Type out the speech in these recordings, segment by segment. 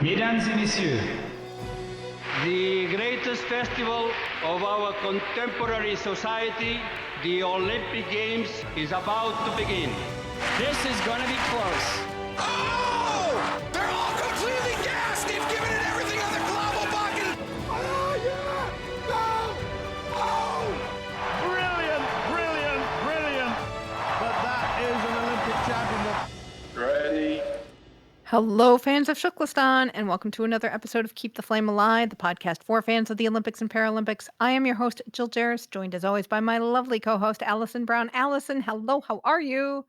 Mesdames et messieurs, The greatest festival of our contemporary society, the Olympic Games, is about to begin. this is gonna be close. Oh! They're all completely gassed! They've given it everything on the global bucket! Oh, yeah! No! Oh! Brilliant, brilliant, brilliant. But that is an Olympic championship. Ready. Hello, fans of Czechoslovakian, and welcome to another episode of Keep the Flame Alive, the podcast for fans of the Olympics and Paralympics. I am your host, Jill Jarris, joined as always by my lovely co-host, Alison Brown. Alison, hello, how are you?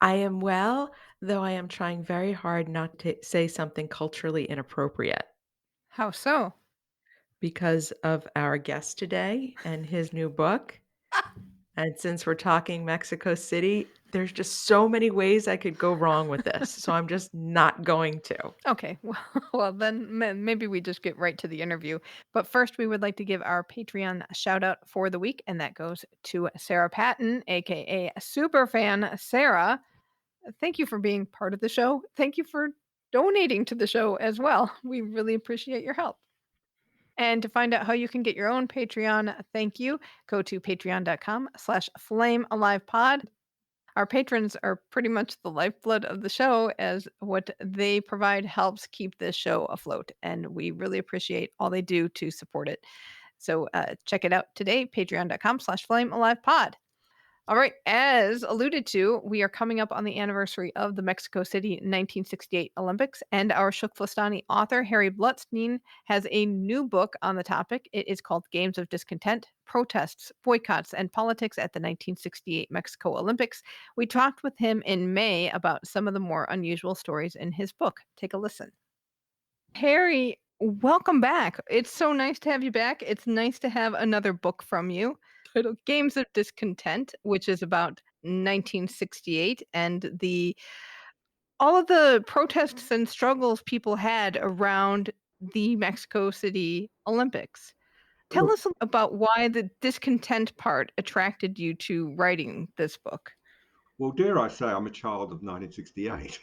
I am well, though I am trying very hard not to say something culturally inappropriate How so? because of our guest today and his new book. And since we're talking Mexico City, there's just so many ways I could go wrong with this. So I'm just not going to. Okay, well then maybe we just get right to the interview. But first, we would like to give our Patreon shout out for the week, and that goes to Sarah Patton, aka Superfan Sarah. Thank you for being part of the show. Thank you for donating to the show as well. We really appreciate your help. And to find out how you can get your own Patreon, thank you, go to patreon.com/flamealivepod. Our patrons are pretty much the lifeblood of the show, as what they provide helps keep this show afloat. And we really appreciate all they do to support it. So check it out today, patreon.com/flamealivepod. All right, as alluded to, we are coming up on the anniversary of the Mexico City 1968 Olympics, and our TKFLASTANI author, Harry Blutstein, has a new book on the topic. It is called Games of Discontent, Protests, Boycotts, and Politics at the 1968 Mexico Olympics. We talked with him in May about some of the more unusual stories in his book. Take a listen. Harry, welcome back. It's so nice to have you back. It's nice to have another book from you titled Games of Discontent, which is about 1968 and all of the protests and struggles people had around the Mexico City Olympics. Tell us about why the discontent part attracted you to writing this book. Well, dare I say, I'm a child of 1968.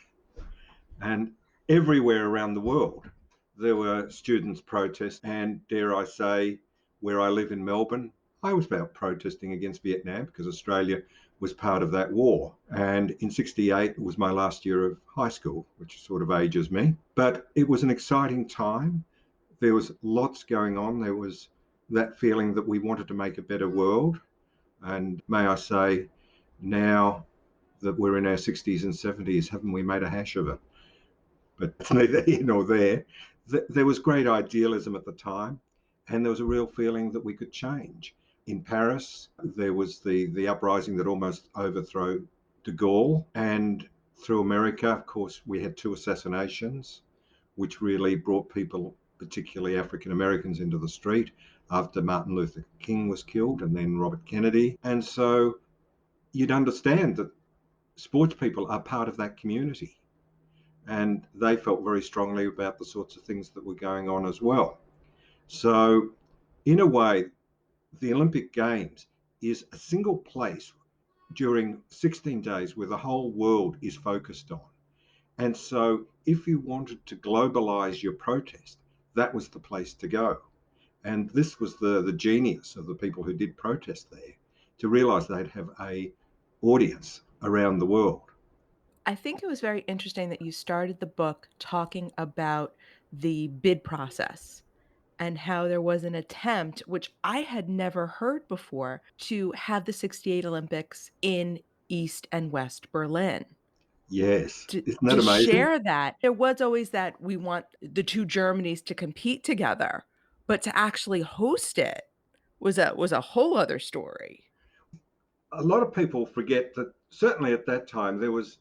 And everywhere around the world, there were students' protests. And dare I say, where I live in Melbourne, I was about protesting against Vietnam because Australia was part of that war. And in 68 was my last year of high school, which sort of ages me. But it was an exciting time. There was lots going on. There was that feeling that we wanted to make a better world. And may I say, now that we're in our 60s and 70s, haven't we made a hash of it? But it's neither here nor there. There was great idealism at the time, and there was a real feeling that we could change. In Paris, there was the uprising that almost overthrew de Gaulle. And through America, of course, we had two assassinations, which really brought people, particularly African Americans, into the street after Martin Luther King was killed and then Robert Kennedy. And so you'd understand that sports people are part of that community. And they felt very strongly about the sorts of things that were going on as well. So in a way, the Olympic Games is a single place during 16 days where the whole world is focused on. And so if you wanted to globalize your protest, that was the place to go. And this was the genius of the people who did protest there, to realize they'd have a audience around the world. I think it was very interesting that you started the book talking about the bid process and how there was an attempt, which I had never heard before, to have the 68 Olympics in East and West Berlin. Yes, To, isn't that to amazing? share that, there was always that we want the two Germanys to compete together, but to actually host it was a whole other story. A lot of people forget that certainly at that time there was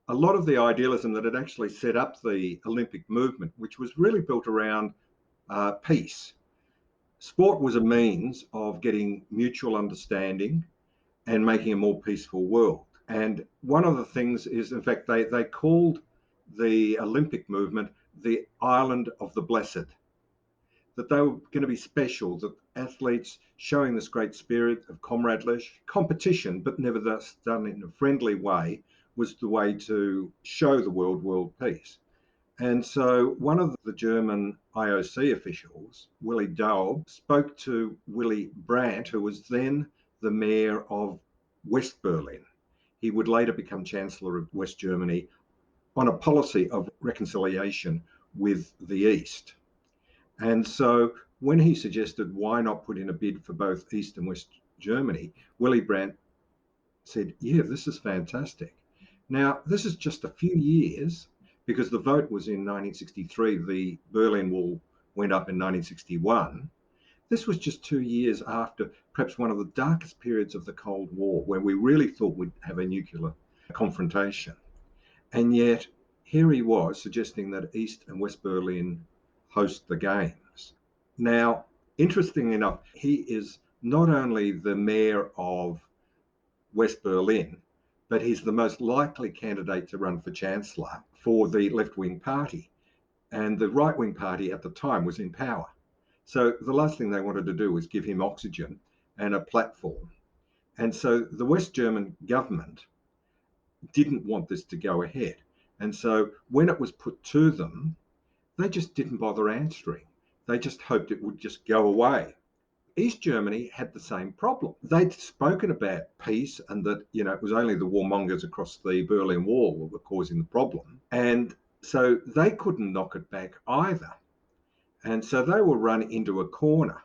a lot of the idealism that had actually set up the Olympic movement, which was really built around peace. Sport was a means of getting mutual understanding and making a more peaceful world. And one of the things is, in fact, they called the Olympic movement the Island of the Blessed, that they were going to be special, that athletes showing this great spirit of comradeship, competition, but nevertheless done in a friendly way, was the way to show the world peace. And so one of the German IOC officials, Willy Daub, spoke to Willy Brandt, who was then the mayor of West Berlin. He would later become Chancellor of West Germany, on a policy of reconciliation with the East. And so when he suggested why not put in a bid for both East and West Germany, Willy Brandt said, yeah, this is fantastic. Now, this is just a few years, because the vote was in 1963, the Berlin Wall went up in 1961. This was just 2 years after perhaps one of the darkest periods of the Cold War, where we really thought we'd have a nuclear confrontation. And yet here he was suggesting that East and West Berlin host the Games. Now, interestingly enough, he is not only the mayor of West Berlin, but he's the most likely candidate to run for Chancellor for the left-wing party. And the right-wing party at the time was in power. So the last thing they wanted to do was give him oxygen and a platform. And so the West German government didn't want this to go ahead. And so when it was put to them, they just didn't bother answering. They just hoped it would just go away. East Germany had the same problem. They'd spoken about peace and that, it was only the warmongers across the Berlin Wall that were causing the problem. And so they couldn't knock it back either. And so they were run into a corner.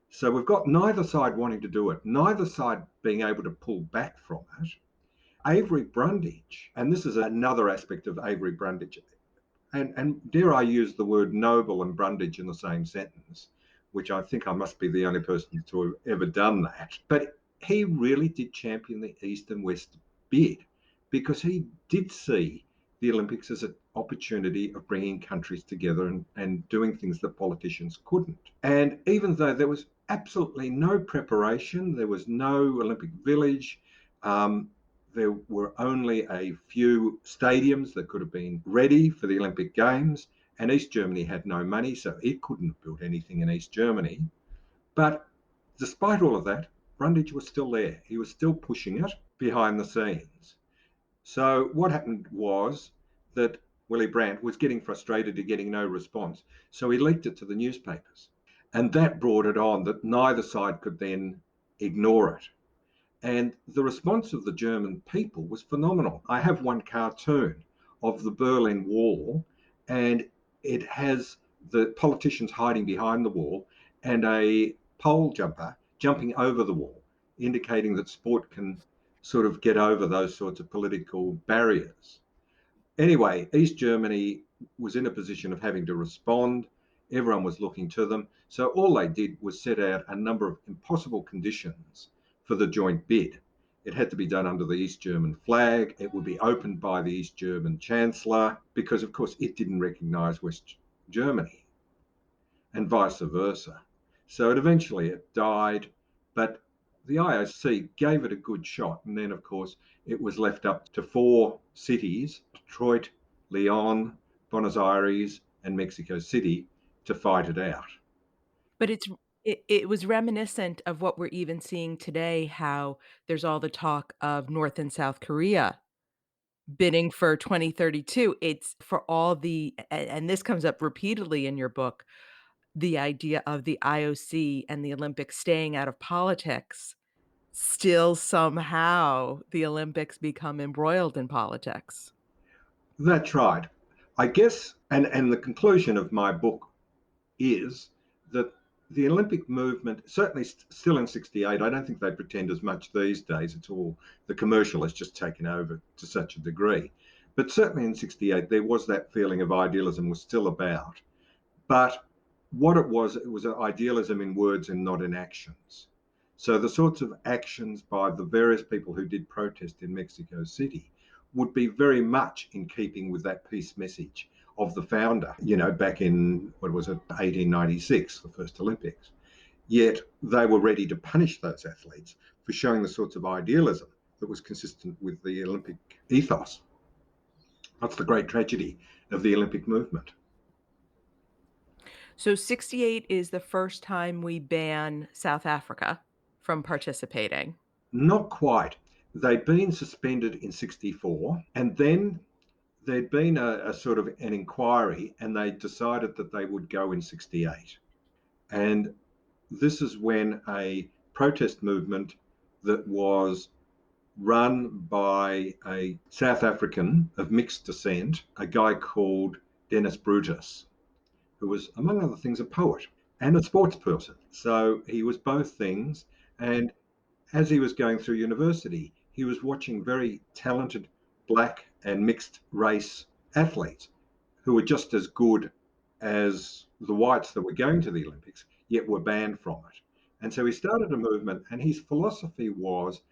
So we've got neither side wanting to do it, neither side being able to pull back from it. Avery Brundage, and this is another aspect of Avery Brundage, and dare I use the word noble and Brundage in the same sentence, which I think I must be the only person to have ever done that. But he really did champion the East and West bid, because he did see the Olympics as an opportunity of bringing countries together and doing things that politicians couldn't. And even though there was absolutely no preparation, there was no Olympic Village, there were only a few stadiums that could have been ready for the Olympic Games, and East Germany had no money, so it couldn't have built anything in East Germany. But despite all of that, Brundage was still there. He was still pushing it behind the scenes. So what happened was that Willy Brandt was getting frustrated at getting no response, so he leaked it to the newspapers. And that brought it on that neither side could then ignore it. And the response of the German people was phenomenal. I have one cartoon of the Berlin Wall, and it has the politicians hiding behind the wall and a pole jumper jumping over the wall, indicating that sport can sort of get over those sorts of political barriers. Anyway, East Germany was in a position of having to respond. Everyone was looking to them. So all they did was set out a number of impossible conditions for the joint bid. It had to be done under the East German flag. It would be opened by the East German Chancellor, because of course it didn't recognise West Germany, and vice versa. So eventually it died, but the IOC gave it a good shot. And then of course it was left up to 4 cities, Detroit, Lyon, Buenos Aires, and Mexico City, to fight it out. But it was reminiscent of what we're even seeing today, how there's all the talk of North and South Korea bidding for 2032. It's for all and this comes up repeatedly in your book, the idea of the IOC and the Olympics staying out of politics. Still somehow the Olympics become embroiled in politics. That's right. I guess, and the conclusion of my book is that the Olympic movement, certainly still in 68, I don't think they pretend as much these days. It's all, the commercial has just taken over to such a degree. But certainly in 68, there was that feeling of idealism was still about. But what it was an idealism in words and not in actions. So the sorts of actions by the various people who did protest in Mexico City would be very much in keeping with that peace message of the founder, back in, 1896, the first Olympics. Yet they were ready to punish those athletes for showing the sorts of idealism that was consistent with the Olympic ethos. That's the great tragedy of the Olympic movement. So 68 is the first time we ban South Africa from participating. Not quite. They'd been suspended in 64, and then there'd been a sort of an inquiry, and they decided that they would go in 68. And this is when a protest movement that was run by a South African of mixed descent, a guy called Dennis Brutus, who was, among other things, a poet and a sports person. So he was both things. And as he was going through university, he was watching very talented black and mixed race athletes who were just as good as the whites that were going to the Olympics, yet were banned from it. And so he started a movement, and his philosophy was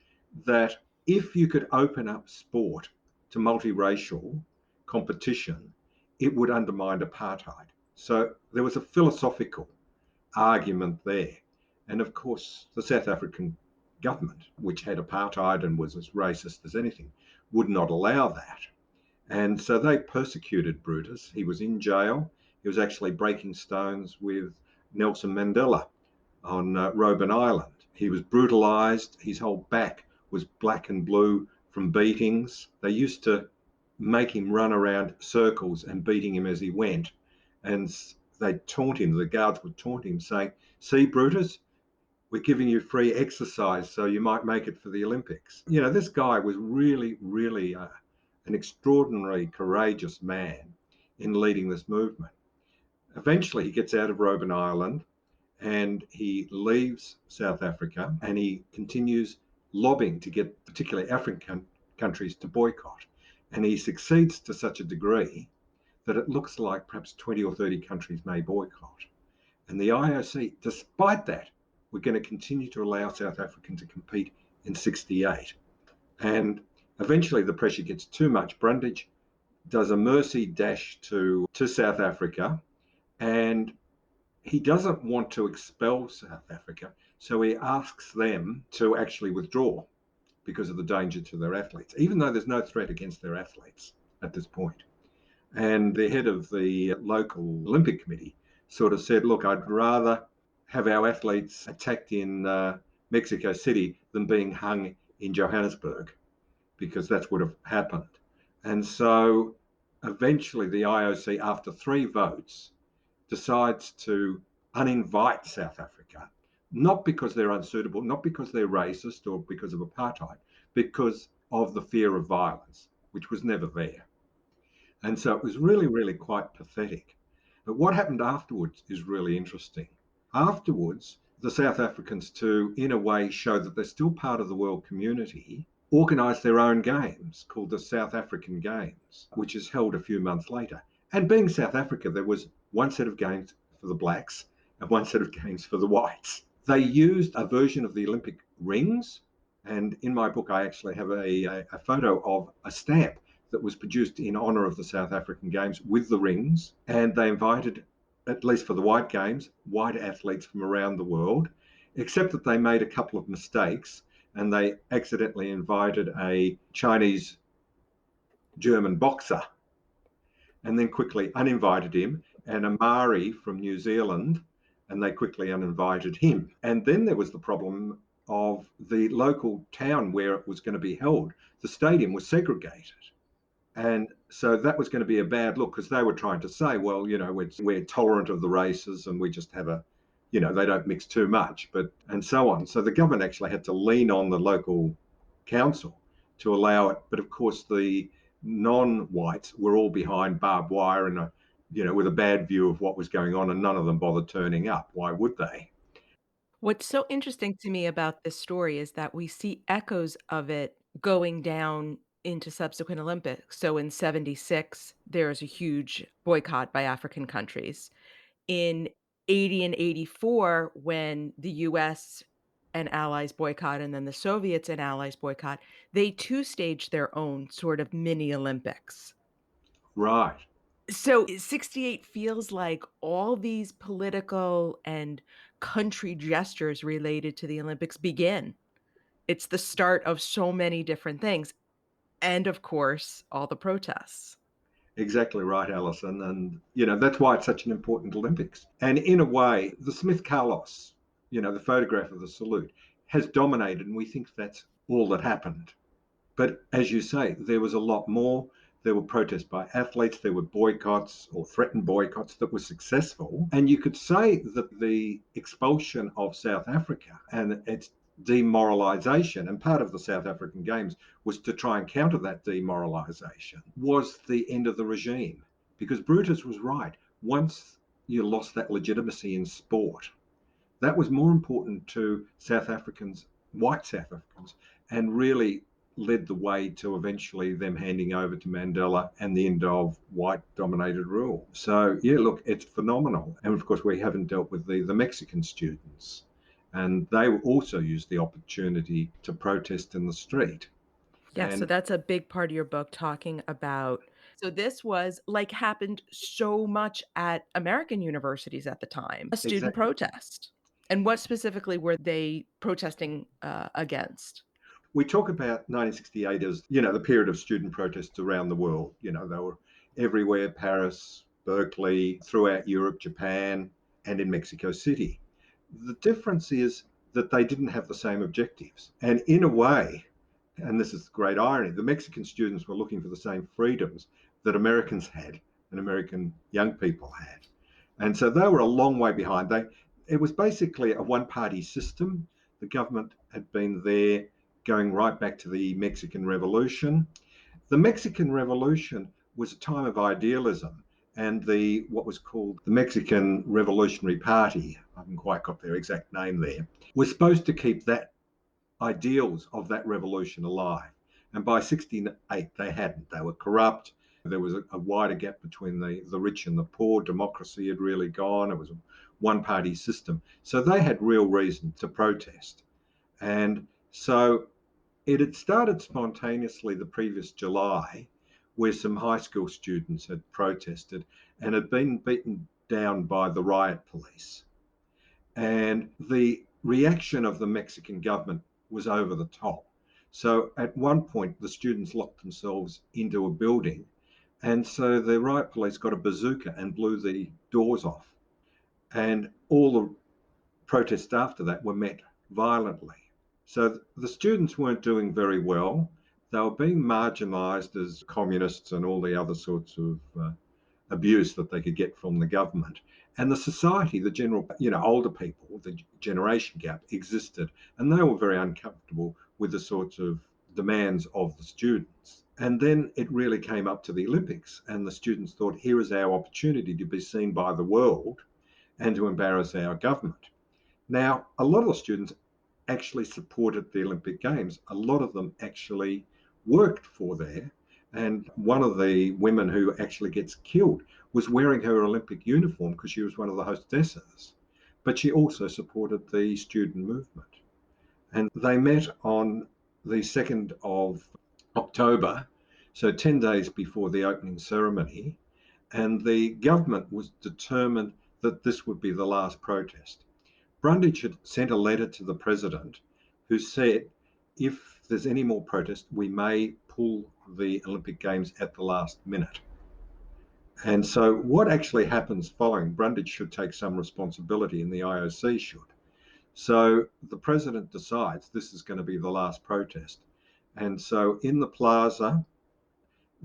that if you could open up sport to multiracial competition, it would undermine apartheid. So there was a philosophical argument there. And of course, the South African government, which had apartheid and was as racist as anything, would not allow that. And so they persecuted Brutus. He was in jail. He was actually breaking stones with Nelson Mandela on Robben Island. He was brutalized. His whole back was black and blue from beatings. They used to make him run around circles and beating him as he went. And they'd taunt him, the guards would taunt him, saying, "See, Brutus, we're giving you free exercise so you might make it for the Olympics." You know, this guy was really, really an extraordinarily courageous man in leading this movement. Eventually, he gets out of Robben Island and he leaves South Africa, and he continues lobbying to get particularly African countries to boycott. And he succeeds to such a degree that it looks like perhaps 20 or 30 countries may boycott. And the IOC, despite that, we're going to continue to allow South Africa to compete in 68. And eventually the pressure gets too much. Brundage does a mercy dash to South Africa, and he doesn't want to expel South Africa, so he asks them to actually withdraw because of the danger to their athletes, even though there's no threat against their athletes at this point. And the head of the local Olympic committee sort of said, "Look, I'd rather have our athletes attacked in Mexico City than being hung in Johannesburg, because that's what would have happened." And so eventually the IOC, after 3 votes, decides to uninvite South Africa, not because they're unsuitable, not because they're racist or because of apartheid, because of the fear of violence, which was never there. And so it was really, really quite pathetic. But what happened afterwards is really interesting. Afterwards, the South Africans, to, in a way, show that they're still part of the world community, organised their own games called the South African Games, which is held a few months later. And being South Africa, there was one set of games for the blacks and one set of games for the whites. They used a version of the Olympic rings. And in my book, I actually have a photo of a stamp that was produced in honour of the South African Games with the rings. And they invited, at least for the white games, white athletes from around the world, except that they made a couple of mistakes, and they accidentally invited a Chinese German boxer and then quickly uninvited him, and a Maori from New Zealand, and they quickly uninvited him. And then there was the problem of the local town where it was going to be held. The stadium was segregated. And so that was going to be a bad look, because they were trying to say, well, you know, we're tolerant of the races and we just have a, you know, they don't mix too much, and so on. So the government actually had to lean on the local council to allow it. But of course, the non-whites were all behind barbed wire and, you know, with a bad view of what was going on, and none of them bothered turning up. Why would they? What's so interesting to me about this story is that we see echoes of it going down into subsequent Olympics. So in 76, there's a huge boycott by African countries. In 80 and 84, when the US and allies boycott, and then the Soviets and allies boycott, they too staged their own sort of mini Olympics. Right. So 68 feels like all these political and country gestures related to the Olympics begin. It's the start of so many different things. And of course, all the protests. Exactly right, Alison. And, you know, that's why it's such an important Olympics. And in a way, the Smith Carlos, you know, the photograph of the salute, has dominated, and we think that's all that happened. But as you say, there was a lot more. There were protests by athletes, there were boycotts or threatened boycotts that were successful. And you could say that the expulsion of South Africa and its demoralisation, and part of the South African Games was to try and counter that demoralisation, was the end of the regime. Because Brutus was right. Once you lost that legitimacy in sport, that was more important to South Africans, white South Africans, and really led the way to eventually them handing over to Mandela and the end of white-dominated rule. So, yeah, look, it's phenomenal. And, of course, we haven't dealt with the Mexican students. And they also used the opportunity to protest in the street. Yeah, so And that's a big part of your book talking about. So this was like happened so much at American universities at the time, a student exactly. protest. And what specifically were they protesting against? We talk about 1968 as, the period of student protests around the world. They were everywhere, Paris, Berkeley, throughout Europe, Japan, and in Mexico City. The difference is that they didn't have the same objectives. And in a way, and this is the great irony, the Mexican students were looking for the same freedoms that Americans had and American young people had. And so they were a long way behind. It was basically a one-party system. The government had been there going right back to the Mexican Revolution. The Mexican Revolution was a time of idealism, and what was called the Mexican Revolutionary Party, I haven't quite got their exact name there, was supposed to keep that ideals of that revolution alive. And by 1968, they hadn't. They were corrupt. There was a wider gap between the rich and the poor. Democracy had really gone. It was a one-party system. So they had real reason to protest. And so it had started spontaneously the previous July, where some high school students had protested and had been beaten down by the riot police. And the reaction of the Mexican government was over the top. So at one point, the students locked themselves into a building. And so the riot police got a bazooka and blew the doors off. And all the protests after that were met violently. So the students weren't doing very well. They were being marginalised as communists and all the other sorts of abuse that they could get from the government. And the society, the general, older people, the generation gap existed, and they were very uncomfortable with the sorts of demands of the students. And then it really came up to the Olympics, and the students thought, here is our opportunity to be seen by the world and to embarrass our government. Now, a lot of the students actually supported the Olympic Games. A lot of them actually worked for there. And one of the women who actually gets killed was wearing her Olympic uniform because she was one of the hostesses. But she also supported the student movement. And they met on the 2nd of October, so 10 days before the opening ceremony. And the government was determined that this would be the last protest. Brundage had sent a letter to the president who said, if there's any more protest, we may pull the Olympic Games at the last minute. And so what actually happens following, Brundage should take some responsibility and the IOC should. So the president decides this is going to be the last protest. And so in the plaza,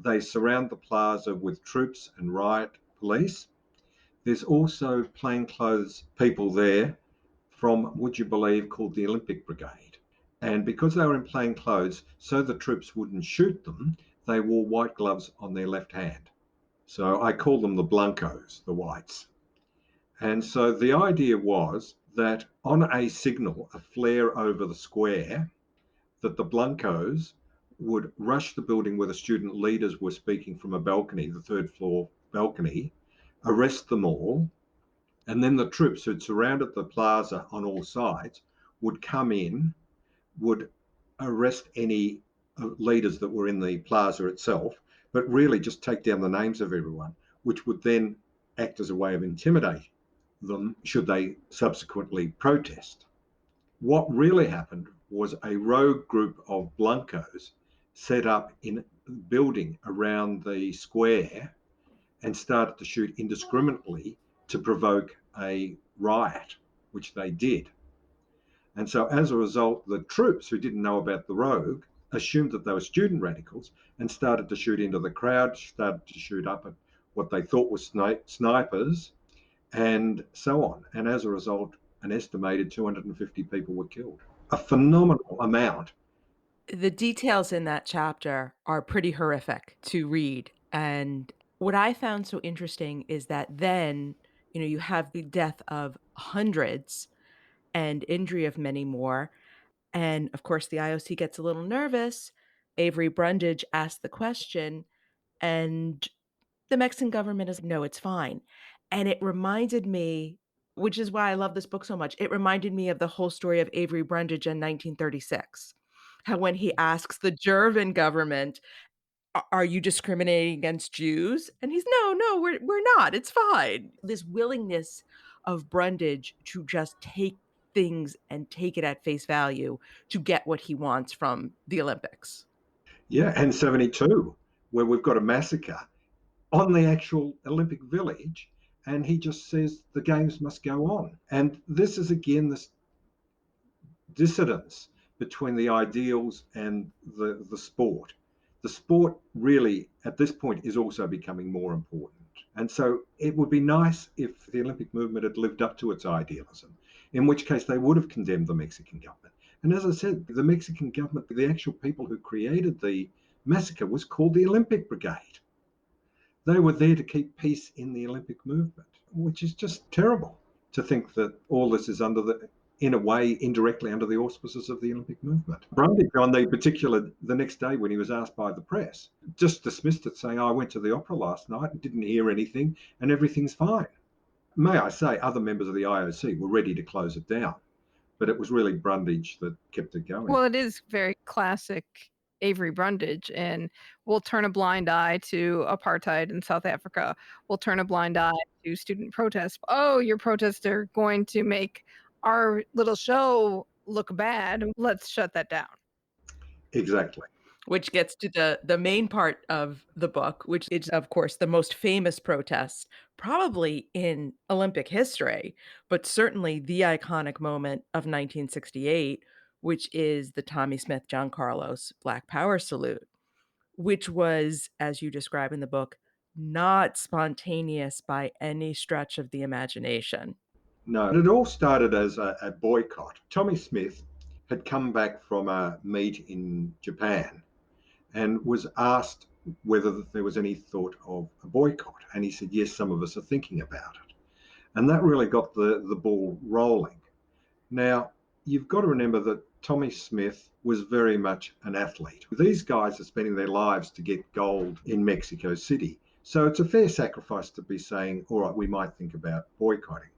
they surround the plaza with troops and riot police. There's also plainclothes people there from, would you believe, called the Olympic Brigade. And because they were in plain clothes, so the troops wouldn't shoot them, they wore white gloves on their left hand. So I call them the Blancos, the whites. And so the idea was that on a signal, a flare over the square, that the Blancos would rush the building where the student leaders were speaking from a balcony, the 3rd floor balcony, arrest them all, and then the troops who'd surrounded the plaza on all sides would come in, would arrest any leaders that were in the plaza itself, but really just take down the names of everyone, which would then act as a way of intimidating them should they subsequently protest. What really happened was a rogue group of Blancos set up in a building around the square and started to shoot indiscriminately to provoke a riot, which they did. And so as a result, the troops who didn't know about the rogue assumed that they were student radicals and started to shoot into the crowd, started to shoot up at what they thought was snipers, and so on. And as a result, an estimated 250 people were killed. A phenomenal amount. The details in that chapter are pretty horrific to read. And what I found so interesting is that then, you have the death of hundreds and injury of many more. And of course, the IOC gets a little nervous. Avery Brundage asked the question, and the Mexican government is, no, it's fine. And it reminded me, which is why I love this book so much, it reminded me of the whole story of Avery Brundage in 1936. How when he asks the German government, are you discriminating against Jews? And he's, no, we're not. It's fine. This willingness of Brundage to just take things and take it at face value to get what he wants from the Olympics. Yeah, and 72, where we've got a massacre on the actual Olympic Village, and he just says the games must go on. And this is again this dissidence between the ideals and the sport. The sport really, at this point, is also becoming more important. And so it would be nice if the Olympic movement had lived up to its idealism, in which case they would have condemned the Mexican government. And as I said, the Mexican government, the actual people who created the massacre, was called the Olympic Brigade. They were there to keep peace in the Olympic movement, which is just terrible to think that all this is in a way, indirectly under the auspices of the Olympic movement. Brundage, the next day when he was asked by the press, just dismissed it, saying, I went to the opera last night and didn't hear anything and everything's fine. May I say, other members of the IOC were ready to close it down, but it was really Brundage that kept it going. Well, it is very classic Avery Brundage, and we'll turn a blind eye to apartheid in South Africa. We'll turn a blind eye to student protests. Oh, your protests are going to make our little show look bad. Let's shut that down. Exactly. Which gets to the main part of the book, which is, of course, the most famous protest probably in Olympic history, but certainly the iconic moment of 1968, which is the Tommie Smith, John Carlos Black Power salute, which was, as you describe in the book, not spontaneous by any stretch of the imagination. No, it all started as a boycott. Tommie Smith had come back from a meet in Japan and was asked whether there was any thought of a boycott. And he said, yes, some of us are thinking about it. And that really got the ball rolling. Now, you've got to remember that Tommie Smith was very much an athlete. These guys are spending their lives to get gold in Mexico City. So it's a fair sacrifice to be saying, all right, we might think about boycotting.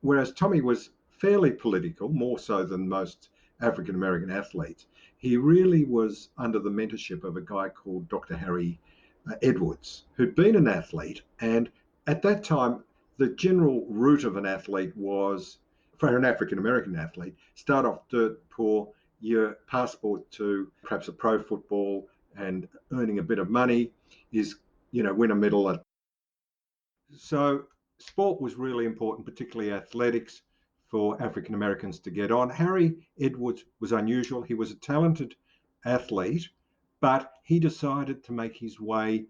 Whereas Tommie was fairly political, more so than most African-American athletes. He really was under the mentorship of a guy called Dr. Harry Edwards, who'd been an athlete. And at that time, the general route of an athlete was, for an African-American athlete, start off dirt poor, your passport to perhaps a pro football and earning a bit of money is, win a medal. So sport was really important, particularly athletics, for African Americans to get on. Harry Edwards was unusual. He was a talented athlete, but he decided to make his way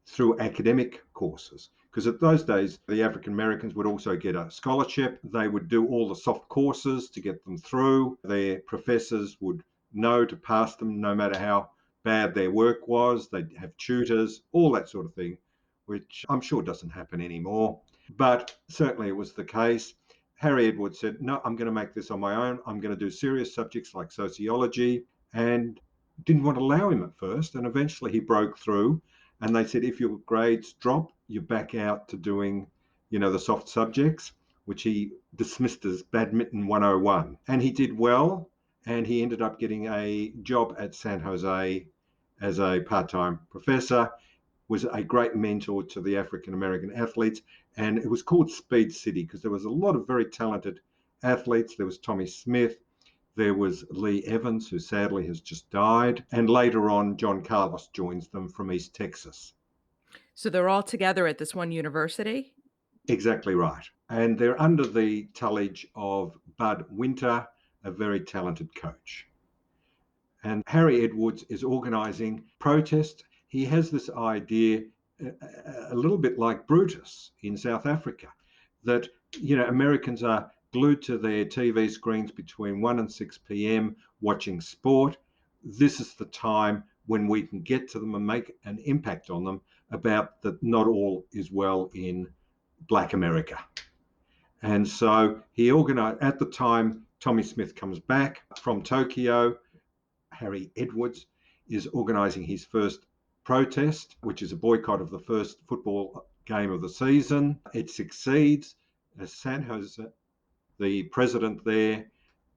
through academic courses, because at those days, the African Americans would also get a scholarship. They would do all the soft courses to get them through. Their professors would know to pass them no matter how bad their work was. They'd have tutors, all that sort of thing, which I'm sure doesn't happen anymore. But certainly it was the case. Harry Edwards said, no, I'm going to make this on my own. I'm going to do serious subjects like sociology, and didn't want to allow him at first. And eventually he broke through, and they said, if your grades drop, you're back out to doing, the soft subjects, which he dismissed as badminton 101. And he did well, and he ended up getting a job at San Jose as a part-time professor, was a great mentor to the African-American athletes. And it was called Speed City because there was a lot of very talented athletes. There was Tommie Smith. There was Lee Evans, who sadly has just died. And later on, John Carlos joins them from East Texas. So they're all together at this one university? Exactly right. And they're under the tutelage of Bud Winter, a very talented coach. And Harry Edwards is organising protest. He has this idea, a little bit like Brutus in South Africa, that, Americans are glued to their TV screens between 1 and 6 p.m. watching sport. This is the time when we can get to them and make an impact on them about that not all is well in Black America. And so he organised, at the time, Tommie Smith comes back from Tokyo. Harry Edwards is organising his first protest, which is a boycott of the first football game of the season. It succeeds. San Jose, the president there,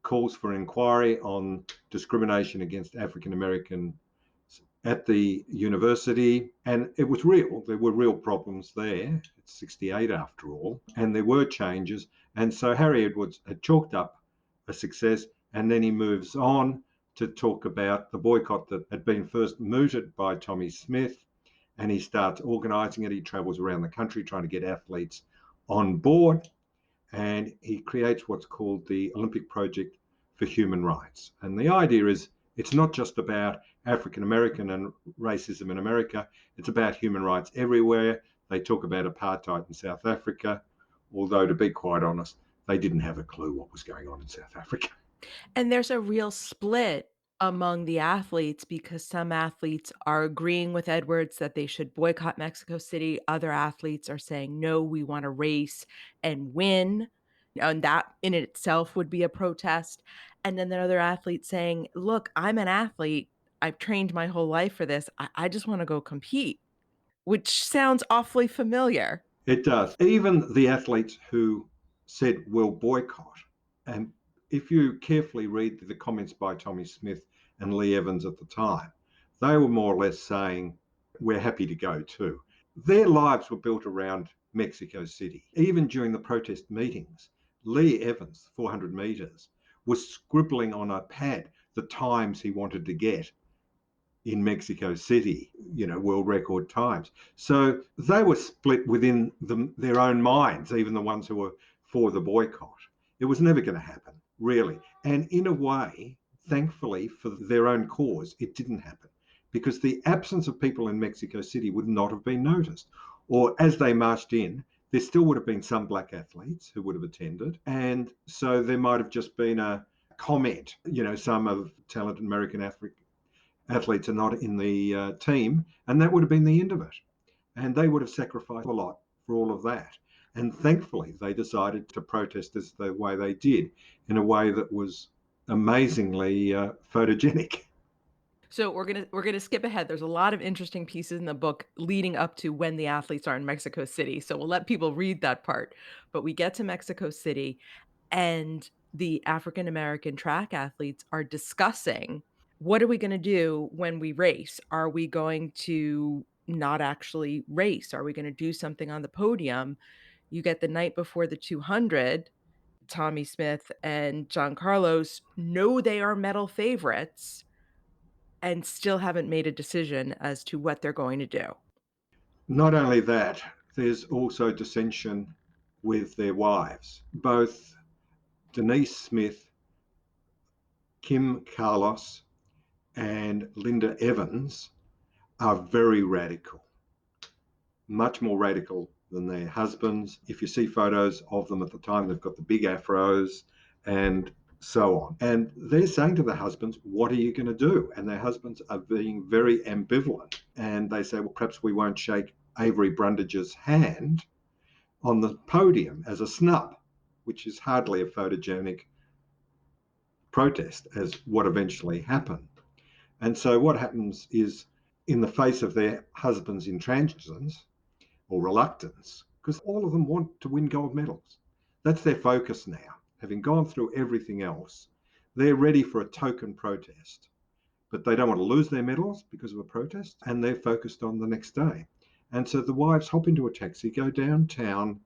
calls for an inquiry on discrimination against African Americans at the university, and it was real. There were real problems there. It's 68 after all, and there were changes. And so Harry Edwards had chalked up a success, and then he moves on to talk about the boycott that had been first mooted by Tommie Smith, and he starts organising it. He travels around the country trying to get athletes on board, and he creates what's called the Olympic Project for Human Rights. And the idea is it's not just about African American and racism in America, it's about human rights everywhere. They talk about apartheid in South Africa, although to be quite honest, they didn't have a clue what was going on in South Africa. And there's a real split among the athletes because some athletes are agreeing with Edwards that they should boycott Mexico City. Other athletes are saying, no, we want to race and win. And that in itself would be a protest. And then there are other athletes saying, look, I'm an athlete. I've trained my whole life for this. I just want to go compete, which sounds awfully familiar. It does. Even the athletes who said, we'll boycott, and if you carefully read the comments by Tommie Smith and Lee Evans at the time, they were more or less saying, we're happy to go too. Their lives were built around Mexico City. Even during the protest meetings, Lee Evans, 400 metres, was scribbling on a pad the times he wanted to get in Mexico City, world record times. So they were split within their own minds, even the ones who were for the boycott. It was never going to happen, really. And in a way, thankfully, for their own cause, it didn't happen, because the absence of people in Mexico City would not have been noticed. Or as they marched in, there still would have been some black athletes who would have attended. And so there might have just been a comment, some of talented American athletes are not in the team, and that would have been the end of it. And they would have sacrificed a lot for all of that. And thankfully, they decided to protest this the way they did, in a way that was amazingly photogenic. So we're gonna skip ahead. There's a lot of interesting pieces in the book leading up to when the athletes are in Mexico City. So we'll let people read that part. But we get to Mexico City, and the African American track athletes are discussing, what are we going to do when we race? Are we going to not actually race? Are we going to do something on the podium? You get the night before the 200, Tommie Smith and John Carlos know they are medal favorites and still haven't made a decision as to what they're going to do. Not only that, there's also dissension with their wives. Both Denise Smith, Kim Carlos, and Linda Evans are very radical, much more radical than their husbands. If you see photos of them at the time, they've got the big afros and so on. And they're saying to their husbands, what are you going to do? And their husbands are being very ambivalent. And they say, well, perhaps we won't shake Avery Brundage's hand on the podium as a snub, which is hardly a photogenic protest, as what eventually happened. And so what happens is, in the face of their husbands' intransigence or reluctance, because all of them want to win gold medals. That's their focus now. Having gone through everything else, they're ready for a token protest. But they don't want to lose their medals because of a protest, and they're focused on the next day. And so the wives hop into a taxi, go downtown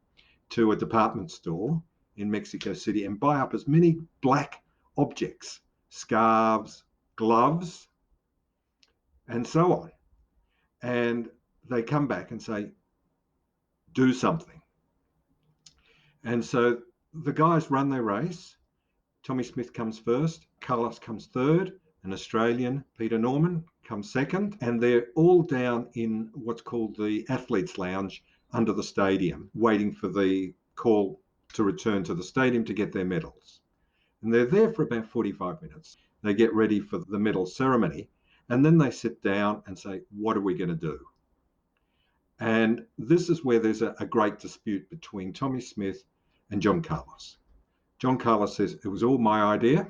to a department store in Mexico City and buy up as many black objects, scarves, gloves, and so on. And they come back and say, do something. And so the guys run their race. Tommie Smith comes first, Carlos comes third, an Australian, Peter Norman, comes second, and they're all down in what's called the Athletes' Lounge under the stadium, waiting for the call to return to the stadium to get their medals. And they're there for about 45 minutes. They get ready for the medal ceremony, and then they sit down and say, what are we going to do? And this is where there's a great dispute between Tommie Smith and John Carlos. John Carlos says, it was all my idea.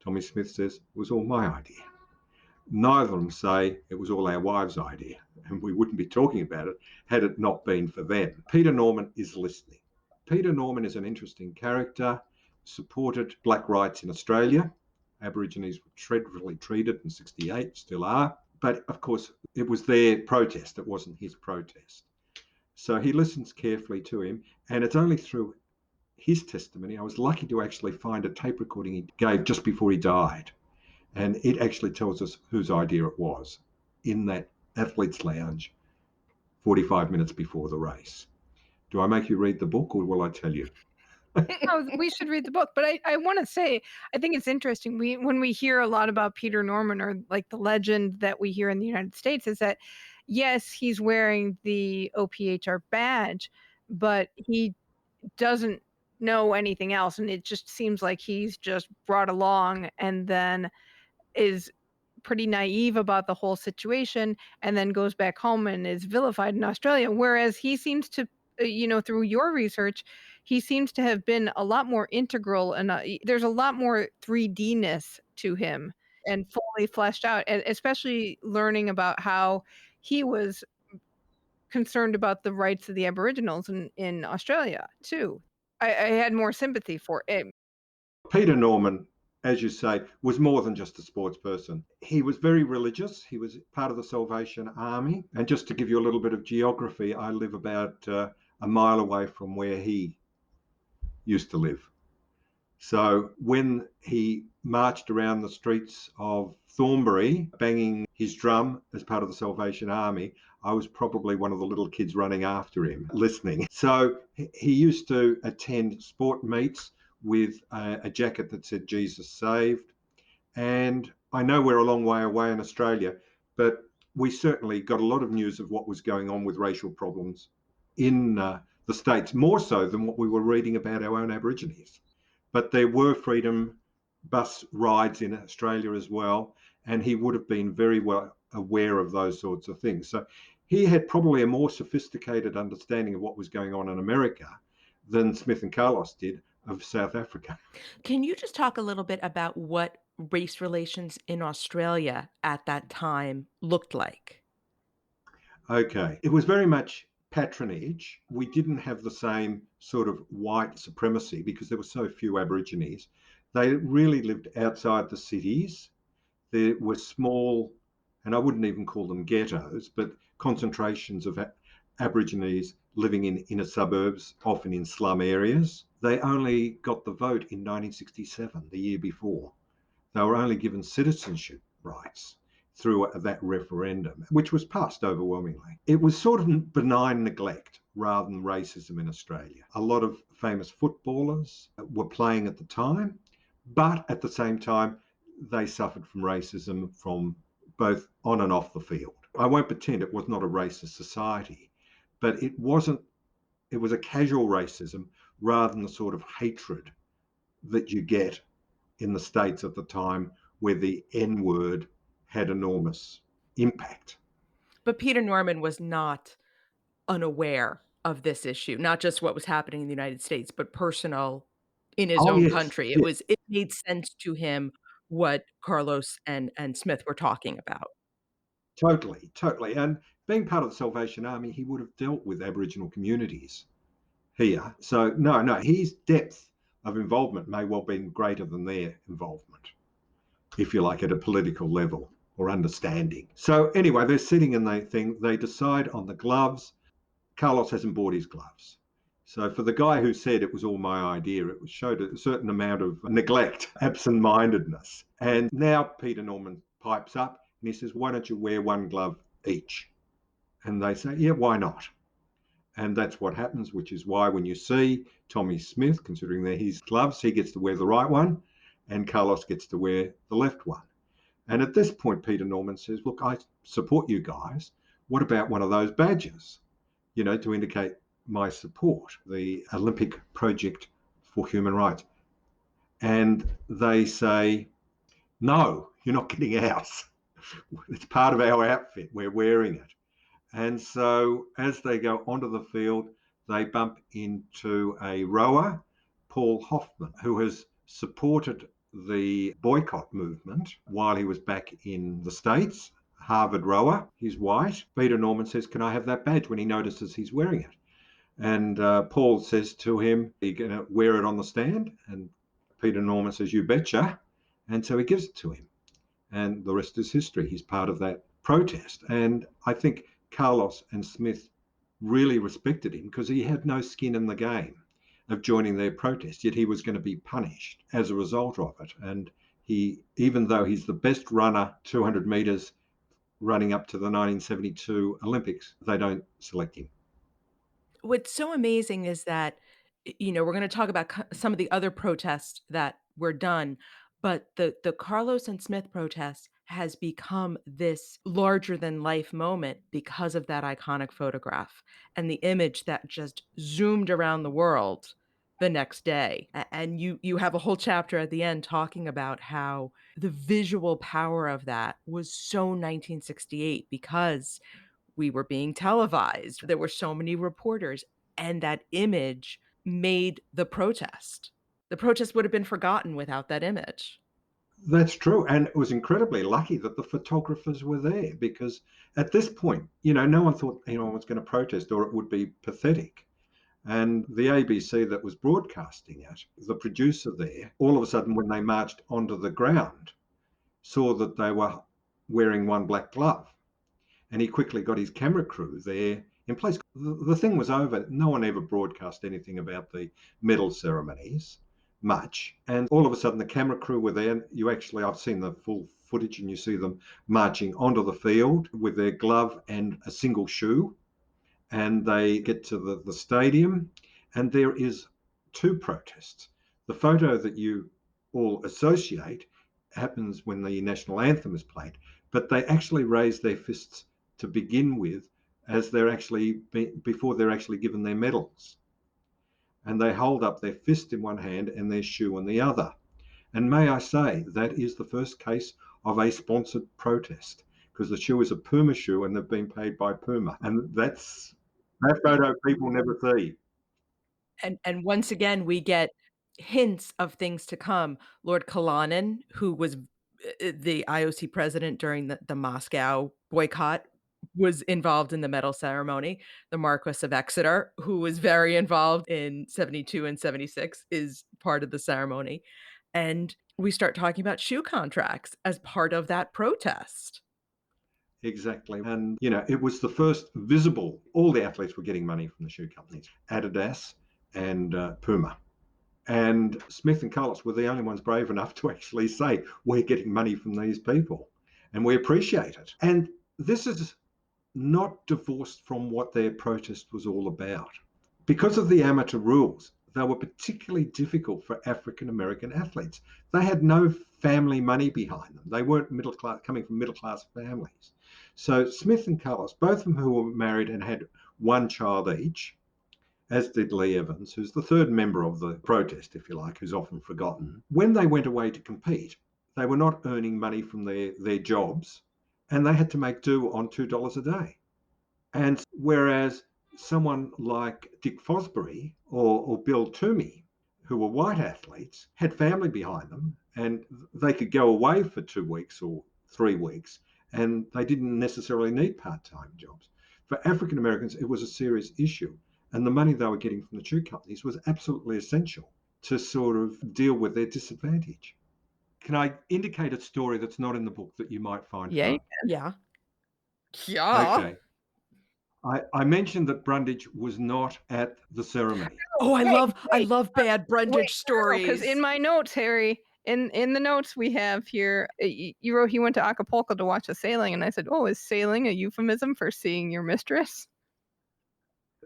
Tommie Smith says, it was all my idea. Neither of them say it was all our wives' idea, and we wouldn't be talking about it had it not been for them. Peter Norman is listening. Peter Norman is an interesting character, supported black rights in Australia. Aborigines were dreadfully treated in 68, still are. But of course, it was their protest. It wasn't his protest. So he listens carefully to him. And it's only through his testimony, I was lucky to actually find a tape recording he gave just before he died. And it actually tells us whose idea it was in that athletes' lounge 45 minutes before the race. Do I make you read the book, or will I tell you? Oh, we should read the book, but I want to say, I think it's interesting. When we hear a lot about Peter Norman, or like the legend that we hear in the United States, is that yes, he's wearing the OPHR badge, but he doesn't know anything else, and it just seems like he's just brought along and then is pretty naive about the whole situation, and then goes back home and is vilified in Australia. Whereas he seems to, through your research, he seems to have been a lot more integral, and there's a lot more 3D-ness to him and fully fleshed out, and especially learning about how he was concerned about the rights of the Aboriginals in Australia too. I had more sympathy for it. Peter Norman, as you say, was more than just a sports person. He was very religious. He was part of the Salvation Army. And just to give you a little bit of geography, I live about a mile away from where he used to live. So when he marched around the streets of Thornbury, banging his drum as part of the Salvation Army, I was probably one of the little kids running after him, listening. So he used to attend sport meets with a jacket that said Jesus saved. And I know we're a long way away in Australia, but we certainly got a lot of news of what was going on with racial problems in the States, more so than what we were reading about our own Aborigines. But there were freedom bus rides in Australia as well, and he would have been very well aware of those sorts of things. So he had probably a more sophisticated understanding of what was going on in America than Smith and Carlos did of South Africa. Can you just talk a little bit about what race relations in Australia at that time looked like? Okay. It was very much patronage. We didn't have the same sort of white supremacy because there were so few Aborigines. They really lived outside the cities. There were small, and I wouldn't even call them ghettos, but concentrations of Aborigines living in inner suburbs, often in slum areas. They only got the vote in 1967, the year before. They were only given citizenship rights through that referendum, which was passed overwhelmingly. It was sort of benign neglect rather than racism in Australia. A lot of famous footballers were playing at the time, but at the same time, they suffered from racism from both on and off the field. I won't pretend it was not a racist society, but it was a casual racism rather than the sort of hatred that you get in the States at the time, where the N-word had enormous impact. But Peter Norman was not unaware of this issue, not just what was happening in the United States, but personal in his own Yes, country. yes. It made sense to him what Carlos and Smith were talking about. Totally. And being part of the Salvation Army, he would have dealt with Aboriginal communities here. So no, his depth of involvement may well be greater than their involvement, if you like, at a political level or understanding. So anyway, they're sitting in the thing. They decide on the gloves. Carlos hasn't bought his gloves. So for the guy who said it was all my idea, it showed a certain amount of neglect, absent-mindedness. And now Peter Norman pipes up and he says, why don't you wear one glove each? And they say, yeah, why not? And that's what happens, which is why when you see Tommie Smith, considering they're his gloves, he gets to wear the right one and Carlos gets to wear the left one. And at this point, Peter Norman says, look, I support you guys. What about one of those badges, to indicate my support, the Olympic Project for Human Rights? And they say, no, you're not getting ours. It's part of our outfit. We're wearing it. And so as they go onto the field, they bump into a rower, Paul Hoffman, who has supported the boycott movement while he was back in the States. Harvard rower, he's white. Peter Norman says, can I have that badge, when he notices he's wearing it? And Paul says to him, are you going to wear it on the stand? And Peter Norman says, you betcha. And so he gives it to him. And the rest is history. He's part of that protest. And I think Carlos and Smith really respected him because he had no skin in the game of joining their protest, yet he was going to be punished as a result of it. And he, even though he's the best runner, 200 metres, running up to the 1972 Olympics, they don't select him. What's so amazing is that, we're going to talk about some of the other protests that were done, but the Carlos and Smith protest has become this larger than life moment because of that iconic photograph and the image that just zoomed around the world the next day. And you have a whole chapter at the end talking about how the visual power of that was so 1968 because we were being televised. There were so many reporters, and that image made the protest. The protest would have been forgotten without that image. That's true. And it was incredibly lucky that the photographers were there, because at this point, no one thought anyone was going to protest, or it would be pathetic. And the ABC that was broadcasting it, the producer there, all of a sudden when they marched onto the ground, saw that they were wearing one black glove. And he quickly got his camera crew there in place. The thing was over. No one ever broadcast anything about the medal ceremonies much. And all of a sudden the camera crew were there. And I've seen the full footage, and you see them marching onto the field with their glove and a single shoe. And they get to the stadium, and there is two protests. The photo that you all associate happens when the national anthem is played, but they actually raise their fists to begin with, as before they're actually given their medals. And they hold up their fist in one hand and their shoe in the other. And may I say, that is the first case of a sponsored protest, because the shoe is a Puma shoe and they've been paid by Puma. And that photo people never see. And once again, we get hints of things to come. Lord Kalanen, who was the IOC president during the Moscow boycott, was involved in the medal ceremony. The Marquess of Exeter, who was very involved in 72 and 76, is part of the ceremony. And we start talking about shoe contracts as part of that protest. Exactly. And, it was the first visible, all the athletes were getting money from the shoe companies, Adidas and Puma. And Smith and Carlos were the only ones brave enough to actually say, we're getting money from these people and we appreciate it. And this is not divorced from what their protest was all about. Because of the amateur rules, they were particularly difficult for African American athletes. They had no family money behind them. They weren't middle class, coming from middle class families. So Smith and Carlos, both of them who were married and had one child each, as did Lee Evans, who's the third member of the protest, if you like, who's often forgotten. When they went away to compete, they were not earning money from their jobs, and they had to make do on $2 a day. And whereas someone like Dick Fosbury or Bill Toomey, who were white athletes, had family behind them, and they could go away for 2 weeks or 3 weeks, and they didn't necessarily need part-time jobs. For African Americans, it was a serious issue. And the money they were getting from the shoe companies was absolutely essential to sort of deal with their disadvantage. Can I indicate a story that's not in the book that you might find fun? Yeah. Okay. I mentioned that Brundage was not at the ceremony. Oh, I love bad Brundage stories. Because in my notes, Harry, in the notes we have here, you wrote he went to Acapulco to watch a sailing, and I said, oh, is sailing a euphemism for seeing your mistress?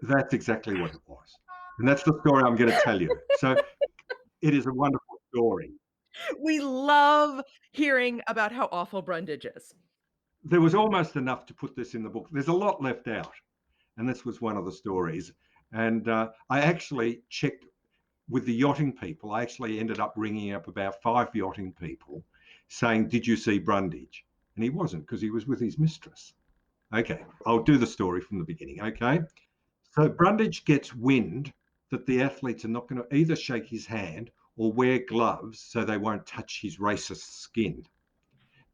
That's exactly what it was. And that's the story I'm going to tell you. So it is a wonderful story. We love hearing about how awful Brundage is. There was almost enough to put this in the book. There's a lot left out, and this was one of the stories. And I actually checked with the yachting people. I actually ended up ringing up about 5 yachting people saying, "Did you see Brundage?" And he wasn't, because he was with his mistress. Okay, I'll do the story from the beginning. Okay, so Brundage gets wind that the athletes are not going to either shake his hand or wear gloves so they won't touch his racist skin.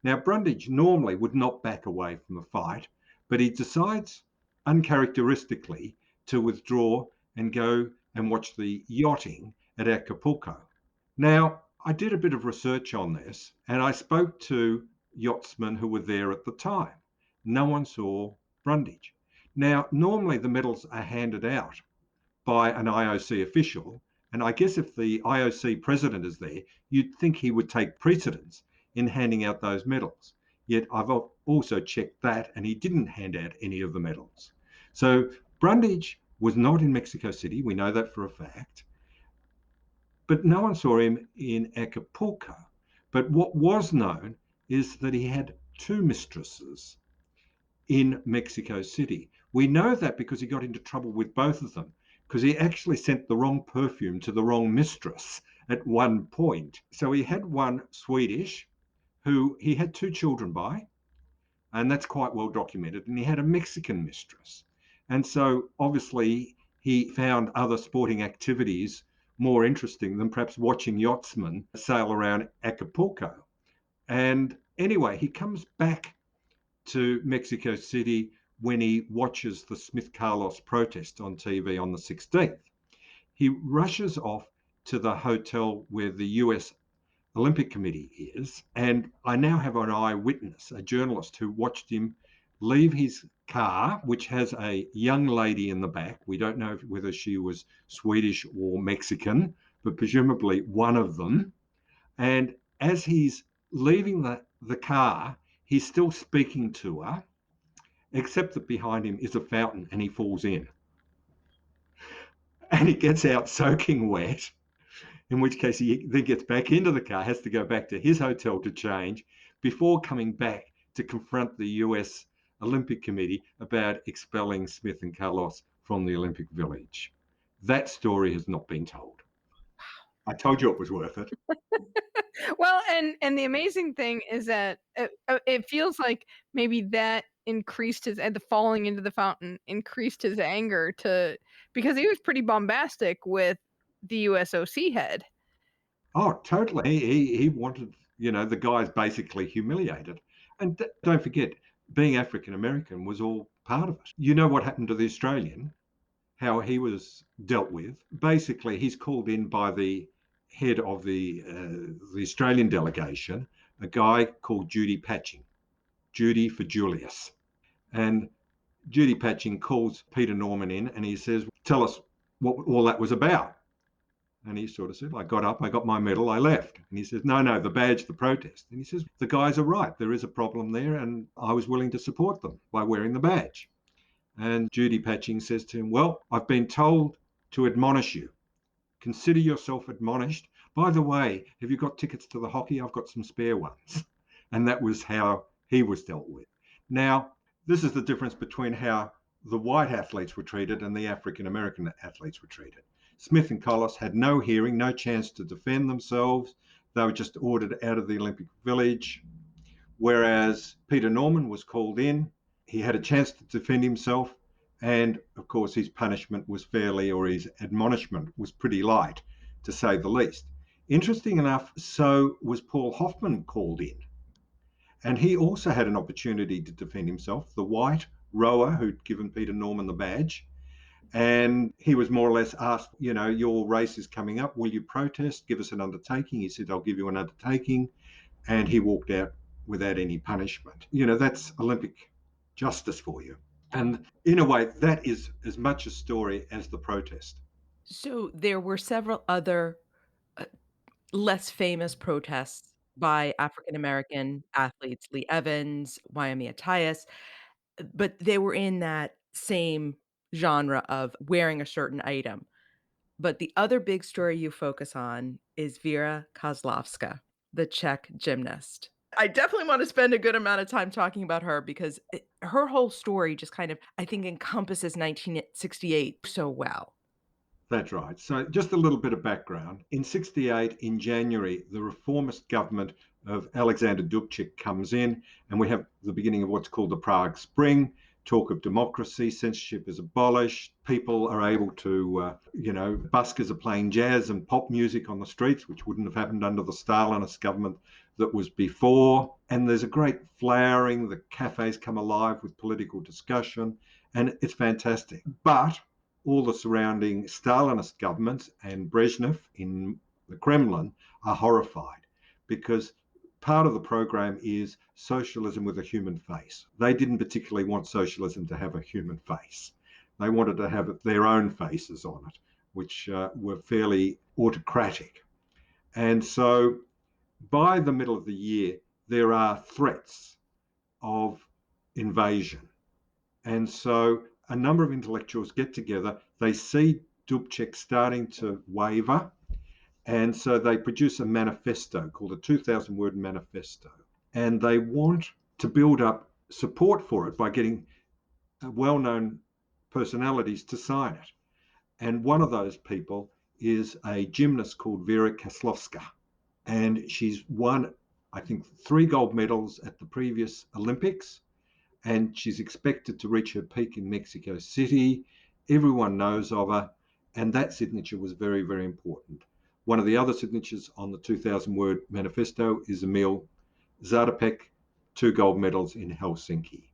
Now, Brundage normally would not back away from a fight, but he decides uncharacteristically to withdraw and go and watch the yachting at Acapulco. Now, I did a bit of research on this and I spoke to yachtsmen who were there at the time. No one saw Brundage. Now, normally the medals are handed out by an IOC official. And I guess if the IOC president is there, you'd think he would take precedence in handing out those medals. Yet I've also checked that, and he didn't hand out any of the medals. So Brundage was not in Mexico City. We know that for a fact. But no one saw him in Acapulco. But what was known is that he had 2 mistresses in Mexico City. We know that because he got into trouble with both of them, because he actually sent the wrong perfume to the wrong mistress at one point. So he had one Swedish who he had 2 children by, and that's quite well documented, and he had a Mexican mistress. And so obviously he found other sporting activities more interesting than perhaps watching yachtsmen sail around Acapulco. And anyway, he comes back to Mexico City when he watches the Smith Carlos protest on TV on the 16th. He rushes off to the hotel where the US Olympic Committee is, and I now have an eyewitness, a journalist who watched him leave his car, which has a young lady in the back. We don't know whether she was Swedish or Mexican, but presumably one of them. And as he's leaving the car, he's still speaking to her, except that behind him is a fountain and he falls in. And he gets out soaking wet, in which case he then gets back into the car, has to go back to his hotel to change before coming back to confront the US Olympic Committee about expelling Smith and Carlos from the Olympic Village. That story has not been told. I told you it was worth it. Well, and the amazing thing is that it feels like maybe that increased his, and the falling into the fountain increased his anger, because he was pretty bombastic with the USOC head. Oh, totally. He wanted, the guy's basically humiliated. And don't forget, being African American was all part of it. You know what happened to the Australian, how he was dealt with. Basically, he's called in by the head of the Australian delegation, a guy called Judy Patching, Judy for Julius. And Judy Patching calls Peter Norman in and he says, "Tell us what all that was about." And he sort of said, "I got up, I got my medal, I left." And he says, no, the badge, the protest. And he says, "The guys are right. There is a problem there. And I was willing to support them by wearing the badge." And Judy Patching says to him, "Well, I've been told to admonish you. Consider yourself admonished. By the way, have you got tickets to the hockey? I've got some spare ones." And that was how he was dealt with. Now, this is the difference between how the white athletes were treated and the African American athletes were treated. Smith and Carlos had no hearing, no chance to defend themselves. They were just ordered out of the Olympic Village. Whereas Peter Norman was called in, he had a chance to defend himself. And of course, his punishment was his admonishment was pretty light, to say the least. Interesting enough, so was Paul Hoffman called in. And he also had an opportunity to defend himself, the white rower who'd given Peter Norman the badge. And he was more or less asked, "Your race is coming up. Will you protest? Give us an undertaking." He said, "I'll give you an undertaking." And he walked out without any punishment. That's Olympic justice for you. And in a way, that is as much a story as the protest. So there were several other less famous protests by African American athletes, Lee Evans, Wyoming Attias, but they were in that same genre of wearing a certain item. But the other big story you focus on is Vera Kaslovska, the Czech gymnast. I definitely want to spend a good amount of time talking about her because her whole story just kind of, I think, encompasses 1968 so well. That's right. So just a little bit of background. In 68, in January, the reformist government of Alexander Dubček comes in, and we have the beginning of what's called the Prague Spring. Talk of democracy, censorship is abolished. People are able to, buskers are playing jazz and pop music on the streets, which wouldn't have happened under the Stalinist government that was before. And there's a great flowering. The cafes come alive with political discussion, and it's fantastic. But all the surrounding Stalinist governments and Brezhnev in the Kremlin are horrified because part of the program is socialism with a human face. They didn't particularly want socialism to have a human face. They wanted to have their own faces on it, which were fairly autocratic. And so by the middle of the year, there are threats of invasion. And so a number of intellectuals get together. They see Dubček starting to waver. And so they produce a manifesto called the 2,000-word manifesto. And they want to build up support for it by getting well-known personalities to sign it. And one of those people is a gymnast called Vera Kaslovska. And she's won, I think, 3 gold medals at the previous Olympics. And she's expected to reach her peak in Mexico City. Everyone knows of her. And that signature was very, very important. One of the other signatures on the 2,000-word manifesto is Emil Zatopek, 2 gold medals in Helsinki.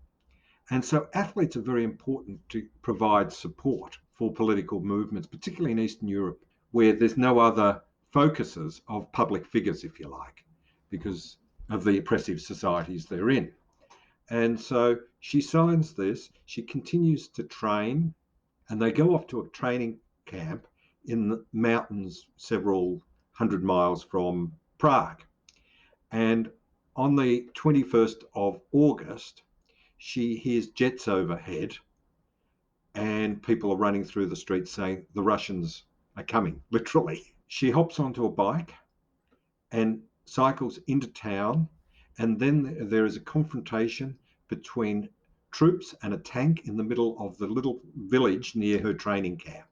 And so athletes are very important to provide support for political movements, particularly in Eastern Europe, where there's no other focuses of public figures, if you like, because of the oppressive societies they're in. And so she signs this, she continues to train, and they go off to a training camp in the mountains several hundred miles from Prague. And on the 21st of August, she hears jets overhead and people are running through the streets saying the Russians are coming, literally. She hops onto a bike and cycles into town, and then there is a confrontation between troops and a tank in the middle of the little village near her training camp.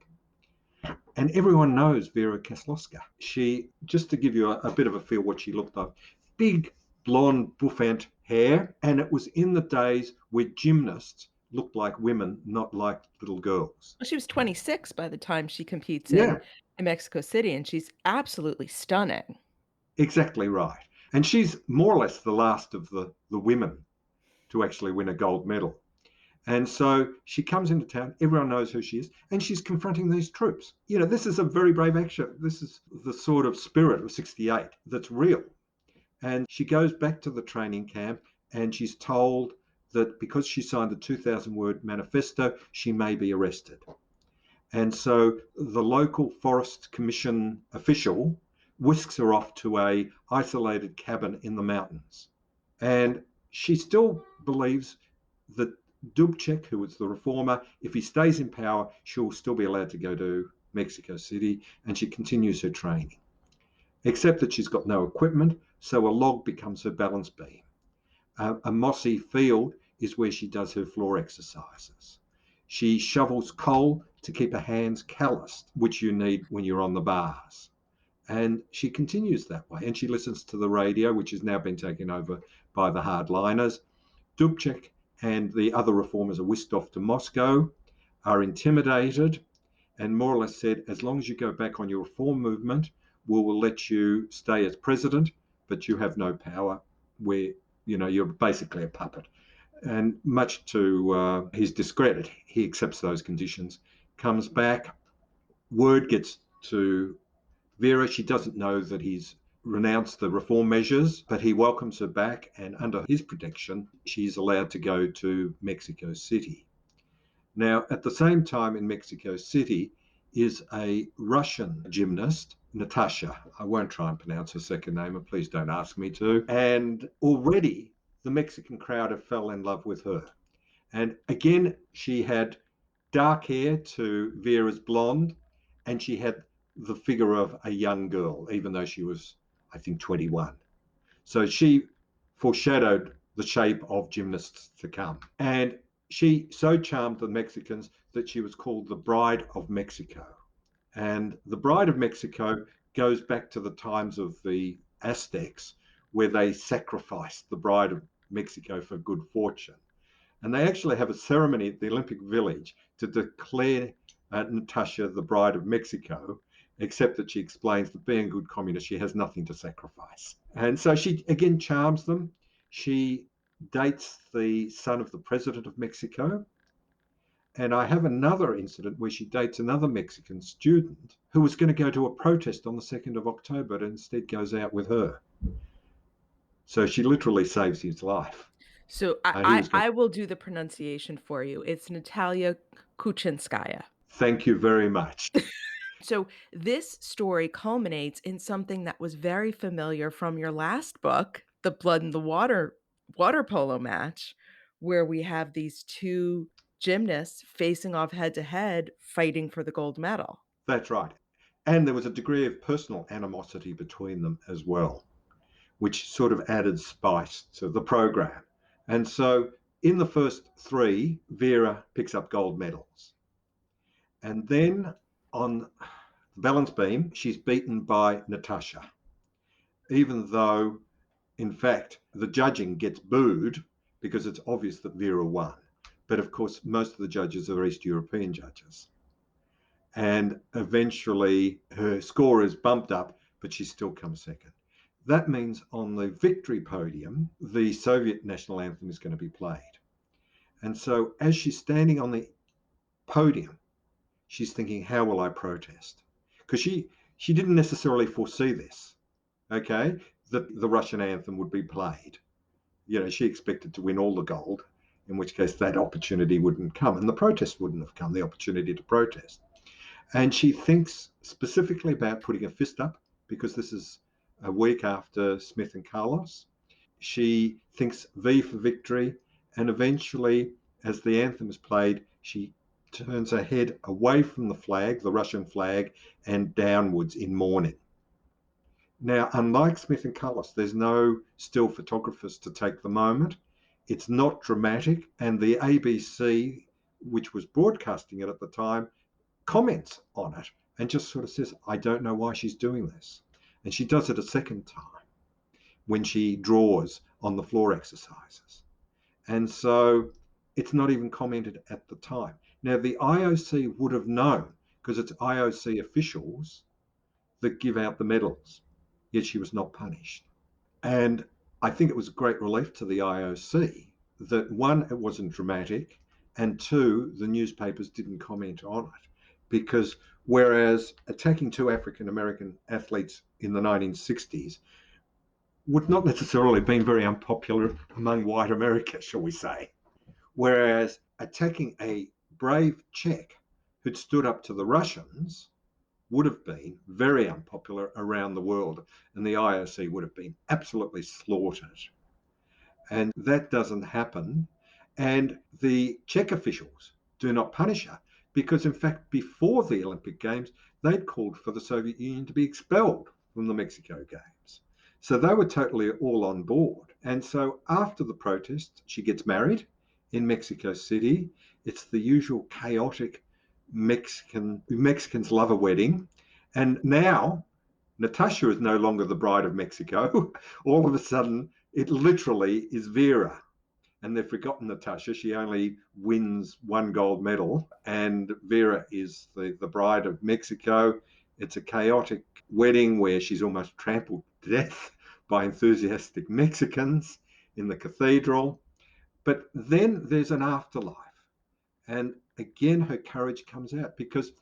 And everyone knows Vera Kaslovska. She, just to give you a bit of a feel what she looked like, big blonde bouffant hair, and it was in the days where gymnasts looked like women, not like little girls. Well, she was 26 by the time she competes in Mexico City, and she's absolutely stunning. Exactly right. And she's more or less the last of the women to actually win a gold medal. And so she comes into town, everyone knows who she is, and she's confronting these troops. You know, this is a very brave action. This is the sort of spirit of 68 that's real. And she goes back to the training camp and she's told that because she signed the 2,000-word manifesto, she may be arrested. And so the local Forest Commission official whisks her off to a isolated cabin in the mountains. And she still believes that Dubček, who was the reformer, if he stays in power, she'll still be allowed to go to Mexico City, and she continues her training. Except that she's got no equipment, so a log becomes her balance beam. A mossy field is where she does her floor exercises. She shovels coal to keep her hands calloused, which you need when you're on the bars. And she continues that way. And she listens to the radio, which has now been taken over by the hardliners. Dubček and the other reformers are whisked off to Moscow, are intimidated, and more or less said, as long as you go back on your reform movement, we will let you stay as president, but you have no power. You're basically a puppet. And much to his discredit, he accepts those conditions, comes back. Word gets to Vera. She doesn't know that he's renounced the reform measures, but he welcomes her back, and under his protection, she's allowed to go to Mexico City. Now, at the same time in Mexico City is a Russian gymnast, Natasha. I won't try and pronounce her second name, and please don't ask me to. And already the Mexican crowd have fell in love with her. And again, she had dark hair to Vera's blonde, and she had the figure of a young girl, even though she was, I think, 21. So she foreshadowed the shape of gymnasts to come. And she so charmed the Mexicans that she was called the Bride of Mexico. And the Bride of Mexico goes back to the times of the Aztecs, where they sacrificed the Bride of Mexico for good fortune. And they actually have a ceremony at the Olympic Village to declare Natasha the Bride of Mexico, except that she explains that being a good communist, she has nothing to sacrifice. And so she again charms them. She dates the son of the president of Mexico. And I have another incident where she dates another Mexican student who was going to go to a protest on the 2nd of October, but instead goes out with her. So she literally saves his life. So I will do the pronunciation for you. It's Natalia Kuchinskaya. Thank you very much. So this story culminates in something that was very familiar from your last book, The Blood in the Water polo match, where we have these two gymnasts facing off head to head, fighting for the gold medal. That's right. And there was a degree of personal animosity between them as well, which sort of added spice to the program. And so in the first three, Vera picks up gold medals. And then on the balance beam, she's beaten by Natasha, even though, in fact, the judging gets booed because it's obvious that Vera won. But of course, most of the judges are East European judges. And eventually her score is bumped up, but she still comes second. That means on the victory podium, the Soviet national anthem is going to be played. And so as she's standing on the podium, she's thinking, how will I protest? Because she didn't necessarily foresee this, okay, that the Russian anthem would be played. You know, she expected to win all the gold, in which case that opportunity wouldn't come and the protest wouldn't have come, the opportunity to protest. And she thinks specifically about putting a fist up, because this is a week after Smith and Carlos. She thinks V for victory, and eventually, as the anthem is played, she turns her head away from the flag, the Russian flag, and downwards in mourning. Now, unlike Smith and Carlos, there's no still photographers to take the moment. It's not dramatic, and the ABC, which was broadcasting it at the time, comments on it and just sort of says, I don't know why she's doing this. And she does it a second time when she draws on the floor exercises. And so it's not even commented at the time. Now, the IOC would have known, because it's IOC officials that give out the medals, yet she was not punished. And I think it was a great relief to the IOC that, one, it wasn't dramatic, and two, the newspapers didn't comment on it. Because whereas attacking two African-American athletes in the 1960s would not necessarily have been very unpopular among white America, shall we say, whereas attacking a brave Czech who'd stood up to the Russians would have been very unpopular around the world, and the IOC would have been absolutely slaughtered. And that doesn't happen. And the Czech officials do not punish her, because in fact, before the Olympic Games, they'd called for the Soviet Union to be expelled from the Mexico Games. So they were totally all on board. And so after the protest, she gets married in Mexico City. It's the usual chaotic Mexicans love a wedding. And now Natasha is no longer the bride of Mexico. All of a sudden, it literally is Vera. And they've forgotten Natasha. She only wins one gold medal, and Vera is the bride of Mexico. It's a chaotic wedding where she's almost trampled to death by enthusiastic Mexicans in the cathedral. But then there's an afterlife. And again, her courage comes out, because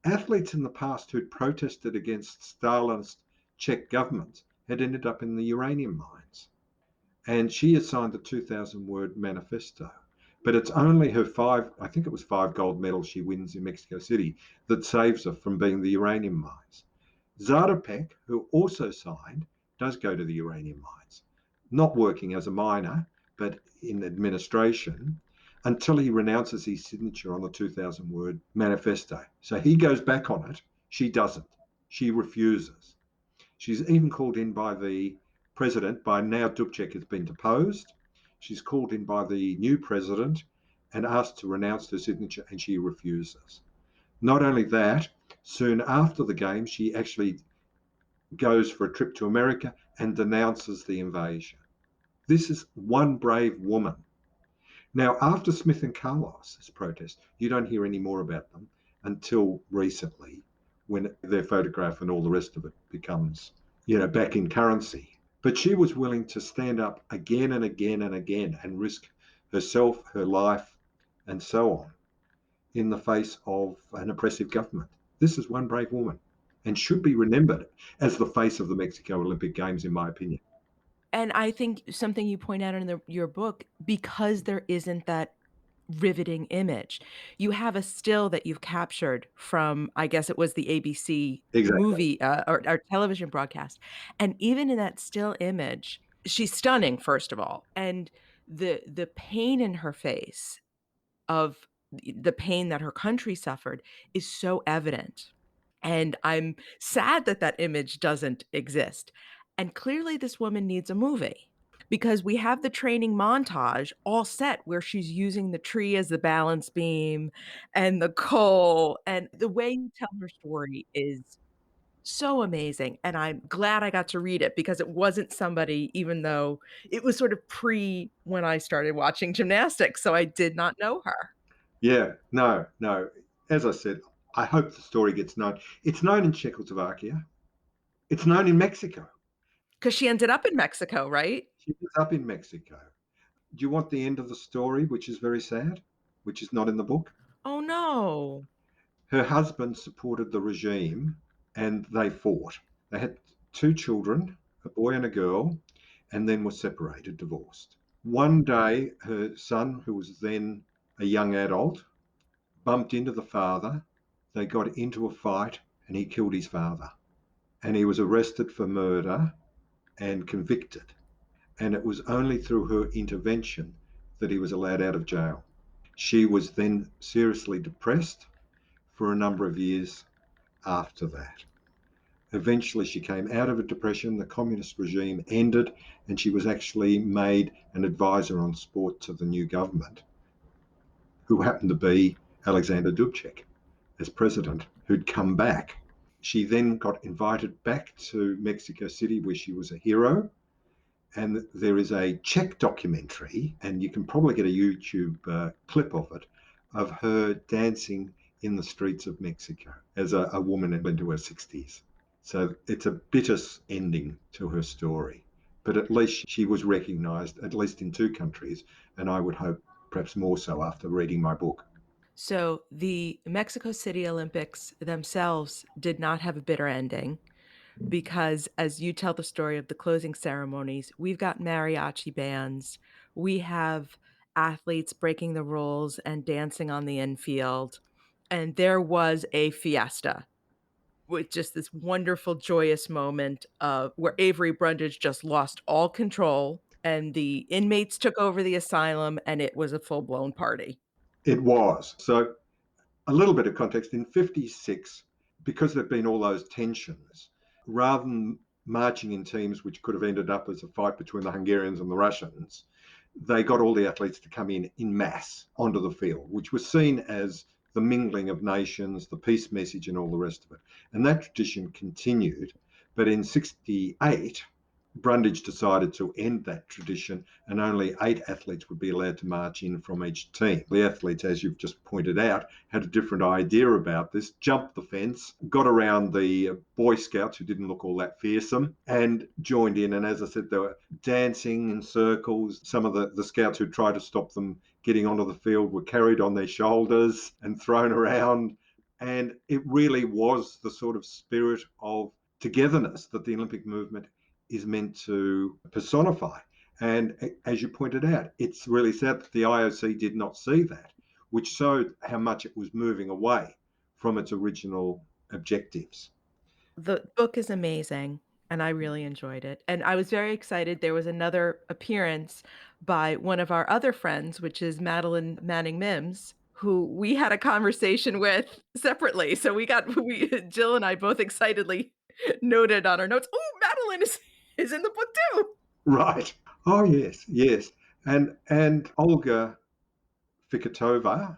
athletes in the past who'd protested against Stalinist Czech government had ended up in the uranium mines. And she has signed the 2,000-word manifesto. But it's only her I think it was 5 gold medals she wins in Mexico City, that saves her from being the uranium mines. Zarapek, who also signed, does go to the uranium mines, not working as a miner, but in administration, until he renounces his signature on the 2,000-word manifesto. So he goes back on it. She doesn't. She refuses. She's even called in by the president. By now, Dubček has been deposed. She's called in by the new president and asked to renounce her signature, and she refuses. Not only that, soon after the game, she actually goes for a trip to America and denounces the invasion. This is one brave woman. Now, after Smith and Carlos's protest, you don't hear any more about them until recently, when their photograph and all the rest of it becomes, back in currency. But she was willing to stand up again and again and again and risk herself, her life, and so on in the face of an oppressive government. This is one brave woman and should be remembered as the face of the Mexico Olympic Games, in my opinion. And I think something you point out in your book, because there isn't that riveting image, you have a still that you've captured from, I guess it was the ABC Exactly. movie or television broadcast. And even in that still image, she's stunning, first of all. And the pain in her face of the pain that her country suffered is so evident. And I'm sad that that image doesn't exist. And clearly this woman needs a movie, because we have the training montage all set where she's using the tree as the balance beam and the coal. And the way you tell her story is so amazing. And I'm glad I got to read it, because it wasn't somebody, even though it was sort of pre when I started watching gymnastics. So I did not know her. Yeah, no. As I said, I hope the story gets known. It's known in Czechoslovakia. It's known in Mexico. Because she ended up in Mexico, right? She was up in Mexico. Do you want the end of the story, which is very sad, which is not in the book? Oh, no. Her husband supported the regime and they fought. They had 2 children, a boy and a girl, and then were separated, divorced. One day, her son, who was then a young adult, bumped into the father. They got into a fight and he killed his father. And he was arrested for murder and convicted. And it was only through her intervention that he was allowed out of jail. She was then seriously depressed for a number of years after that. Eventually, she came out of a depression, the communist regime ended, and she was actually made an advisor on sport to the new government, who happened to be Alexander Dubček as president, who'd come back. She then got invited back to Mexico City, where she was a hero. And there is a Czech documentary, and you can probably get a YouTube clip of it, of her dancing in the streets of Mexico as a woman into her 60s. So it's a bitter ending to her story. But at least she was recognised, at least in 2 countries, and I would hope perhaps more so after reading my book. So the Mexico City Olympics themselves did not have a bitter ending, because as you tell the story of the closing ceremonies, we've got mariachi bands, we have athletes breaking the rules and dancing on the infield, and there was a fiesta with just this wonderful, joyous moment where Avery Brundage just lost all control, and the inmates took over the asylum, and it was a full-blown party. It was. So a little bit of context, in 56, because there've been all those tensions, rather than marching in teams which could have ended up as a fight between the Hungarians and the Russians, they got all the athletes to come in mass onto the field, which was seen as the mingling of nations, the peace message and all the rest of it. And that tradition continued. But in 68, Brundage decided to end that tradition, and only 8 athletes would be allowed to march in from each team. The athletes, as you've just pointed out, had a different idea about this, jumped the fence, got around the Boy Scouts, who didn't look all that fearsome, and joined in. And as I said, they were dancing in circles. Some of the scouts who tried to stop them getting onto the field were carried on their shoulders and thrown around. And it really was the sort of spirit of togetherness that the Olympic movement is meant to personify. And as you pointed out, it's really sad that the IOC did not see that, which showed how much it was moving away from its original objectives. The book is amazing, and I really enjoyed it. And I was very excited. There was another appearance by one of our other friends, which is Madeline Manning Mims, who we had a conversation with separately. So Jill and I both excitedly noted on our notes, oh, Madeline is in the book too. Right. Oh, yes, yes. And Olga Fikatova,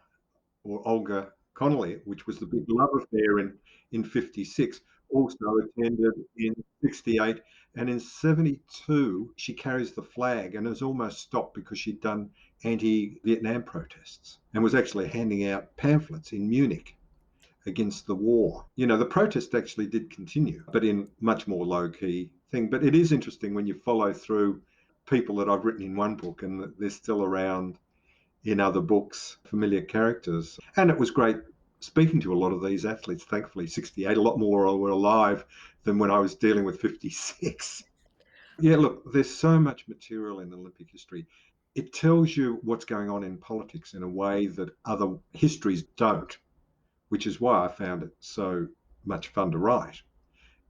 or Olga Connolly, which was the big love affair in 56, also attended in 68. And in 72, she carries the flag and has almost stopped because she'd done anti-Vietnam protests and was actually handing out pamphlets in Munich against the war. You know, the protest actually did continue, but in much more low-key thing. But it is interesting when you follow through people that I've written in one book and they're still around in other books, familiar characters. And it was great speaking to a lot of these athletes. Thankfully, 68, a lot more were alive than when I was dealing with 56. Yeah, look, there's so much material in Olympic history. It tells you what's going on in politics in a way that other histories don't, which is why I found it so much fun to write.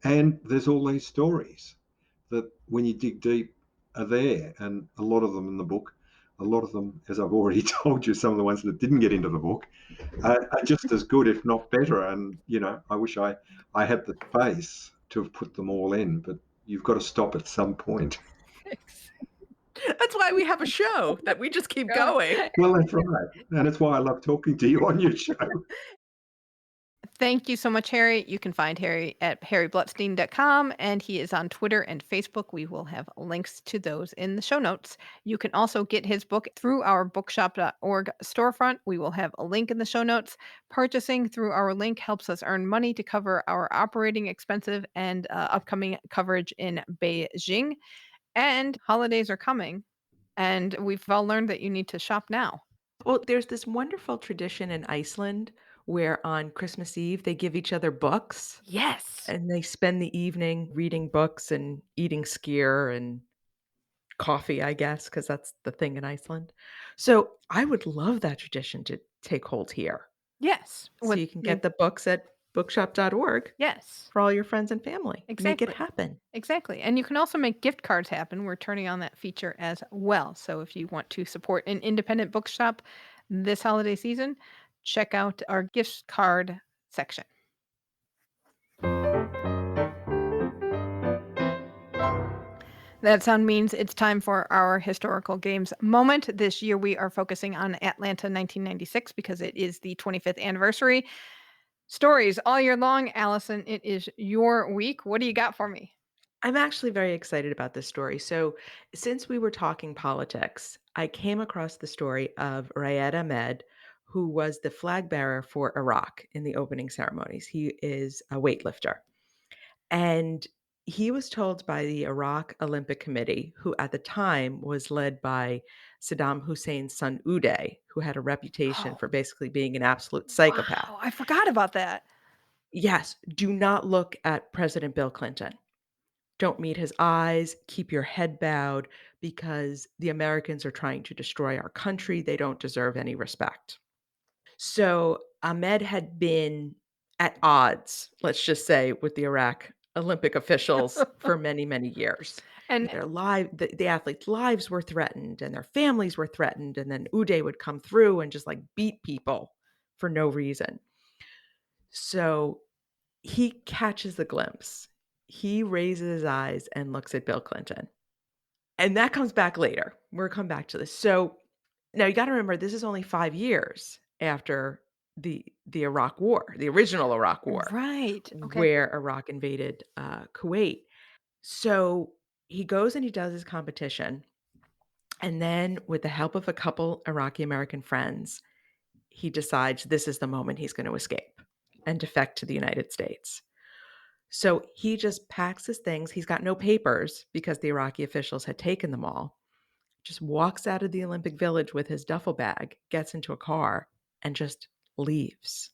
And there's all these stories that when you dig deep are there, and a lot of them in the book, a lot of them, as I've already told you, some of the ones that didn't get into the book are just as good, if not better. And, you know, I wish I had the space to have put them all in, but you've got to stop at some point. That's why we have a show that we just keep going. Well, that's right. And it's why I love talking to you on your show. Thank you so much, Harry. You can find Harry at harryblutstein.com, and he is on Twitter and Facebook. We will have links to those in the show notes. You can also get his book through our bookshop.org storefront. We will have a link in the show notes. Purchasing through our link helps us earn money to cover our operating expenses and upcoming coverage in Beijing. And holidays are coming, and we've all learned that you need to shop now. Well, there's this wonderful tradition in Iceland where on Christmas Eve they give each other books Yes. and they spend the evening reading books and eating skyr and coffee, I guess, because that's the thing in Iceland. So I would love that tradition to take hold here. Yes. So you can get the books at bookshop.org Yes. for all your friends and family. Make it Exactly. happen. Exactly. And you can also make gift cards happen. We're turning on that feature as well. So if you want to support an independent bookshop this holiday season, check out our gift card section. That sound means it's time for our historical games moment. This year we are focusing on Atlanta 1996 because it is the 25th anniversary. Stories all year long. Alison, it is your week. What do you got for me? I'm actually very excited about this story. So, since we were talking politics, I came across the story of Raed Ahmed, who was the flag bearer for Iraq in the opening ceremonies. He is a weightlifter. And he was told by the Iraq Olympic Committee, who at the time was led by Saddam Hussein's son Uday, who had a reputation for basically being an absolute psychopath. Wow, I forgot about that. Yes, do not look at President Bill Clinton. Don't meet his eyes, keep your head bowed, because the Americans are trying to destroy our country. They don't deserve any respect. So Ahmed had been at odds, let's just say, with the Iraq Olympic officials for many, many years. And The athletes' lives were threatened and their families were threatened. And then Uday would come through and just like beat people for no reason. So he catches the glimpse. He raises his eyes and looks at Bill Clinton. And that comes back later. We'll come back to this. So now you got to remember, this is only 5 years after the Iraq War, the original Iraq War, right. Okay. where Iraq invaded Kuwait. So he goes and he does his competition. And then with the help of a couple Iraqi American friends, he decides this is the moment he's going to escape and defect to the United States. So he just packs his things. He's got no papers because the Iraqi officials had taken them all. Just walks out of the Olympic Village with his duffel bag, gets into a car, and just leaves.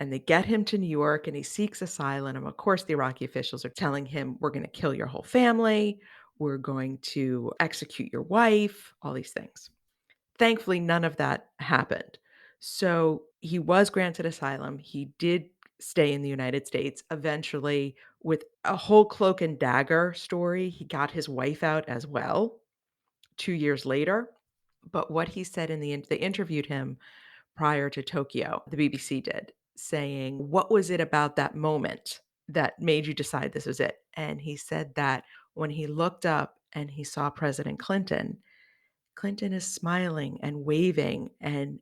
And they get him to New York and he seeks asylum. And of course, the Iraqi officials are telling him, we're going to kill your whole family. We're going to execute your wife, all these things. Thankfully, none of that happened. So he was granted asylum. He did stay in the United States. Eventually, with a whole cloak and dagger story, he got his wife out as well 2 years later. But what he said they interviewed him prior to Tokyo, the BBC did, saying, "What was it about that moment that made you decide this was it?" And he said that when he looked up and he saw President Clinton, Clinton is smiling and waving and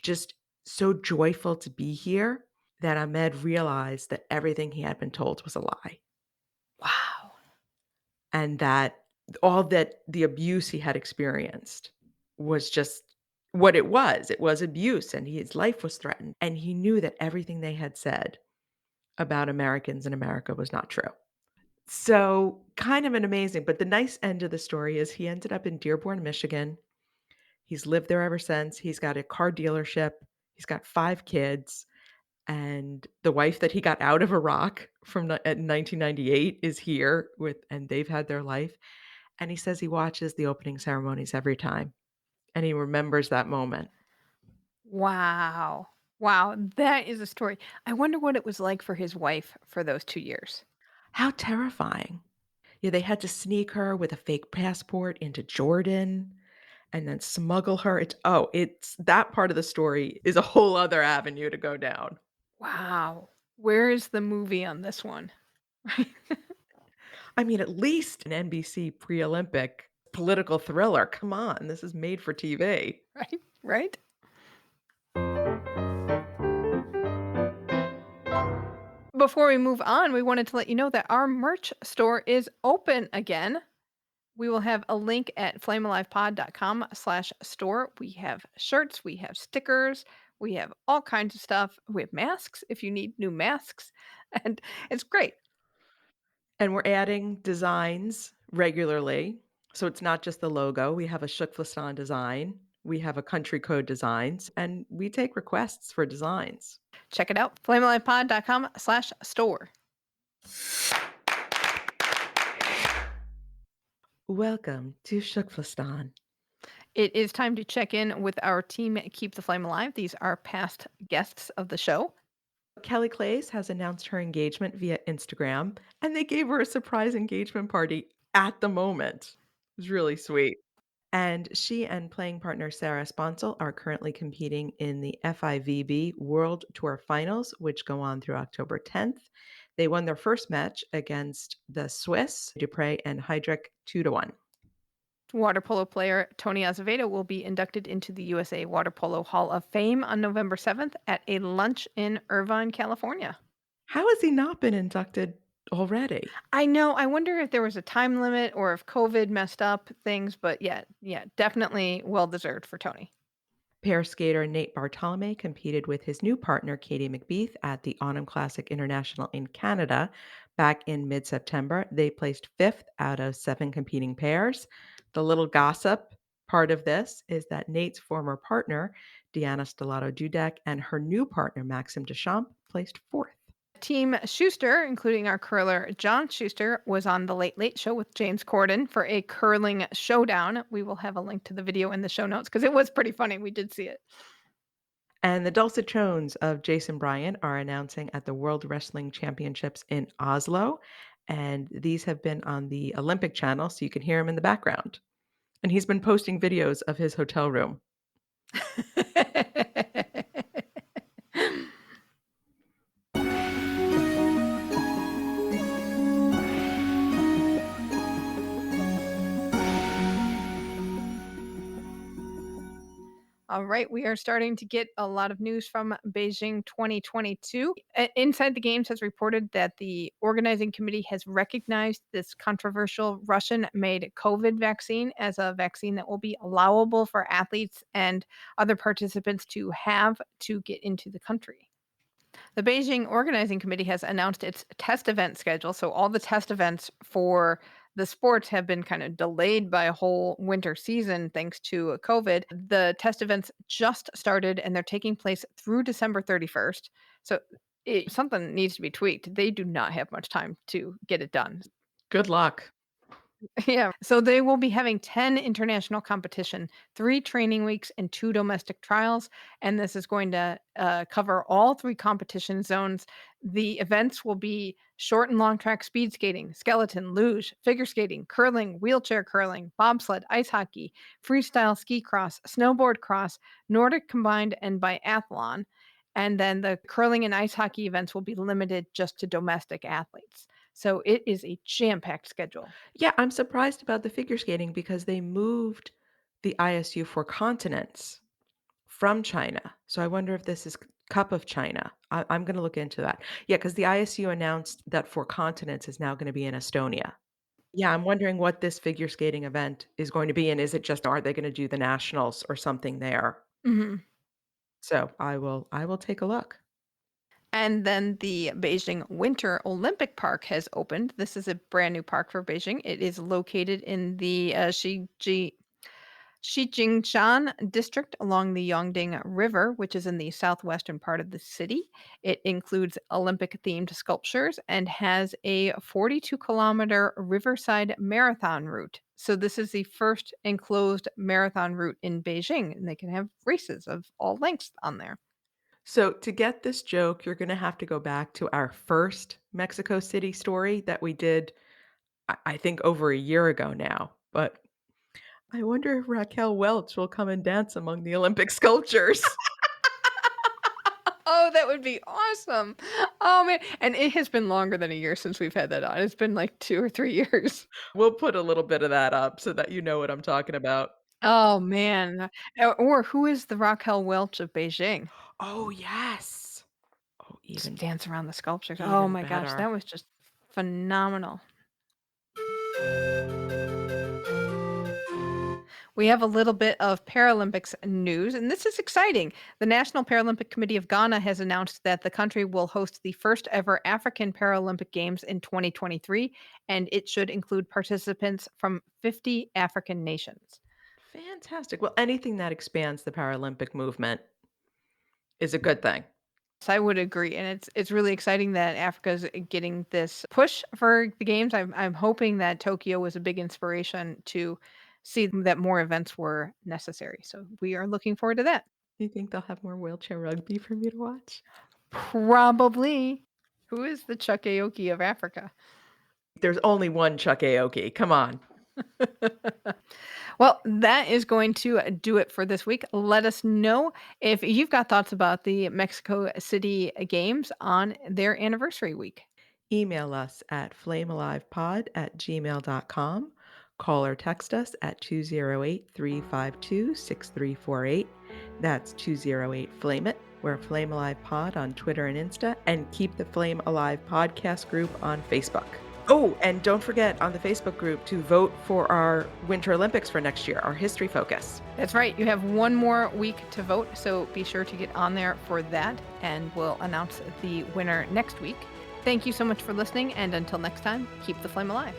just so joyful to be here that Ahmed realized that everything he had been told was a lie. Wow. And that all that the abuse he had experienced was just what it was. It was abuse, and his life was threatened. And he knew that everything they had said about Americans in America was not true. So kind of an amazing, but the nice end of the story is he ended up in Dearborn, Michigan. He's lived there ever since. He's got a car dealership. He's got 5 kids. And the wife that he got out of Iraq at 1998 is here and they've had their life. And he says he watches the opening ceremonies every time, and he remembers that moment. Wow. Wow. That is a story. I wonder what it was like for his wife for those 2 years. How terrifying. Yeah, they had to sneak her with a fake passport into Jordan and then smuggle her. It's that part of the story is a whole other avenue to go down. Wow. Where is the movie on this one? I mean, at least an NBC pre-Olympic political thriller. Come on, this is made for TV. Right? Right? Before we move on, we wanted to let you know that our merch store is open again. We will have a link at flamealivepod.com/store. We have shirts, we have stickers, we have all kinds of stuff. We have masks if you need new masks, and it's great. And we're adding designs regularly. So it's not just the logo. We have a TKFLASTAN design. We have a country code designs, and we take requests for designs. Check it out, flamealivepod.com/store. Welcome to TKFLASTAN. It is time to check in with our team Keep the Flame Alive. These are past guests of the show. Kelly Clays has announced her engagement via Instagram, and they gave her a surprise engagement party at the moment. It was really sweet. And she and playing partner Sarah Sponsel are currently competing in the FIVB World Tour Finals, which go on through October 10th. They won their first match against the Swiss, Dupre and Heydrich 2-1. Water polo player Tony Acevedo will be inducted into the USA Water Polo Hall of Fame on November 7th at a lunch in Irvine, California. How has he not been inducted already? I know. I wonder if there was a time limit or if COVID messed up things, but yeah, definitely well-deserved for Tony. Pair skater Nate Bartolome competed with his new partner Katie McBeath at the Autumn Classic International in Canada back in mid-September. They placed 5th out of 7 competing pairs. The little gossip part of this is that Nate's former partner, Deanna Stellato-Dudek, and her new partner, Maxim Deschamps, placed 4th. Team Shuster, including our curler John Shuster, was on The Late Late Show with James Corden for a curling showdown. We will have a link to the video in the show notes because it was pretty funny. We did see it. And the dulcet tones of Jason Bryan are announcing at the World Wrestling Championships in Oslo. And these have been on the Olympic channel, so you can hear him in the background. And he's been posting videos of his hotel room. All right, we are starting to get a lot of news from Beijing 2022. Inside the Games has reported that the organizing committee has recognized this controversial Russian-made COVID vaccine as a vaccine that will be allowable for athletes and other participants to have to get into the country. The Beijing Organizing Committee has announced its test event schedule. So all the test events for the sports have been kind of delayed by a whole winter season thanks to COVID. The test events just started and they're taking place through December 31st. So something needs to be tweaked. They do not have much time to get it done. Good luck. Yeah. So they will be having 10 international competition, 3 training weeks, and 2 domestic trials. And this is going to cover all 3 competition zones. The events will be short and long track speed skating, skeleton, luge, figure skating, curling, wheelchair curling, bobsled, ice hockey, freestyle ski cross, snowboard cross, Nordic combined, and biathlon. And then the curling and ice hockey events will be limited just to domestic athletes. So it is a jam-packed schedule. Yeah, I'm surprised about the figure skating because they moved the ISU for continents from China. So I wonder if this is Cup of China. I'm going to look into that. Yeah, because the ISU announced that for continents is now going to be in Estonia. Yeah, I'm wondering what this figure skating event is going to be, and is it just are they going to do the nationals or something there? Mhm. So I will take a look. And then the Beijing Winter Olympic Park has opened. This is a brand new park for Beijing. It is located in the Shijingshan district along the Yongding River, which is in the southwestern part of the city. It includes Olympic themed sculptures and has a 42-kilometer riverside marathon route. So, this is the first enclosed marathon route in Beijing, and they can have races of all lengths on there. So to get this joke, you're going to have to go back to our first Mexico City story that we did, I think, over a year ago now. But I wonder if Raquel Welch will come and dance among the Olympic sculptures. Oh, that would be awesome. Oh, man, and it has been longer than a year since we've had that on. It's been, like, 2 or 3 years. We'll put a little bit of that up so that you know what I'm talking about. Oh, man. Or who is the Raquel Welch of Beijing? Oh, yes. Oh, Just even dance around the sculptures. Oh even my gosh, better. that was just phenomenal. We have a little bit of Paralympics news, and this is exciting. The National Paralympic Committee of Ghana has announced that the country will host the first ever African Paralympic Games in 2023, and it should include participants from 50 African nations. Fantastic. Well, anything that expands the Paralympic movement is a good thing. So I would agree, and it's really exciting that Africa's getting this push for the games. I'm hoping that Tokyo was a big inspiration to see that more events were necessary. So we are looking forward to that. You think they'll have more wheelchair rugby for me to watch? Probably. Who is the Chuck Aoki of Africa? There's only one Chuck Aoki. Come on. Well, that is going to do it for this week. Let us know if you've got thoughts about the Mexico City Games on their anniversary week. Email us at flamealivepod@gmail.com. Call or text us at 208-352-6348. That's 208-FLAME-IT. We're Flame Alive Pod on Twitter and Insta, and keep the Flame Alive podcast group on Facebook. Oh, and don't forget on the Facebook group to vote for our Winter Olympics for next year, our history focus. That's right. You have one more week to vote, so be sure to get on there for that, and we'll announce the winner next week. Thank you so much for listening, and until next time, keep the flame alive.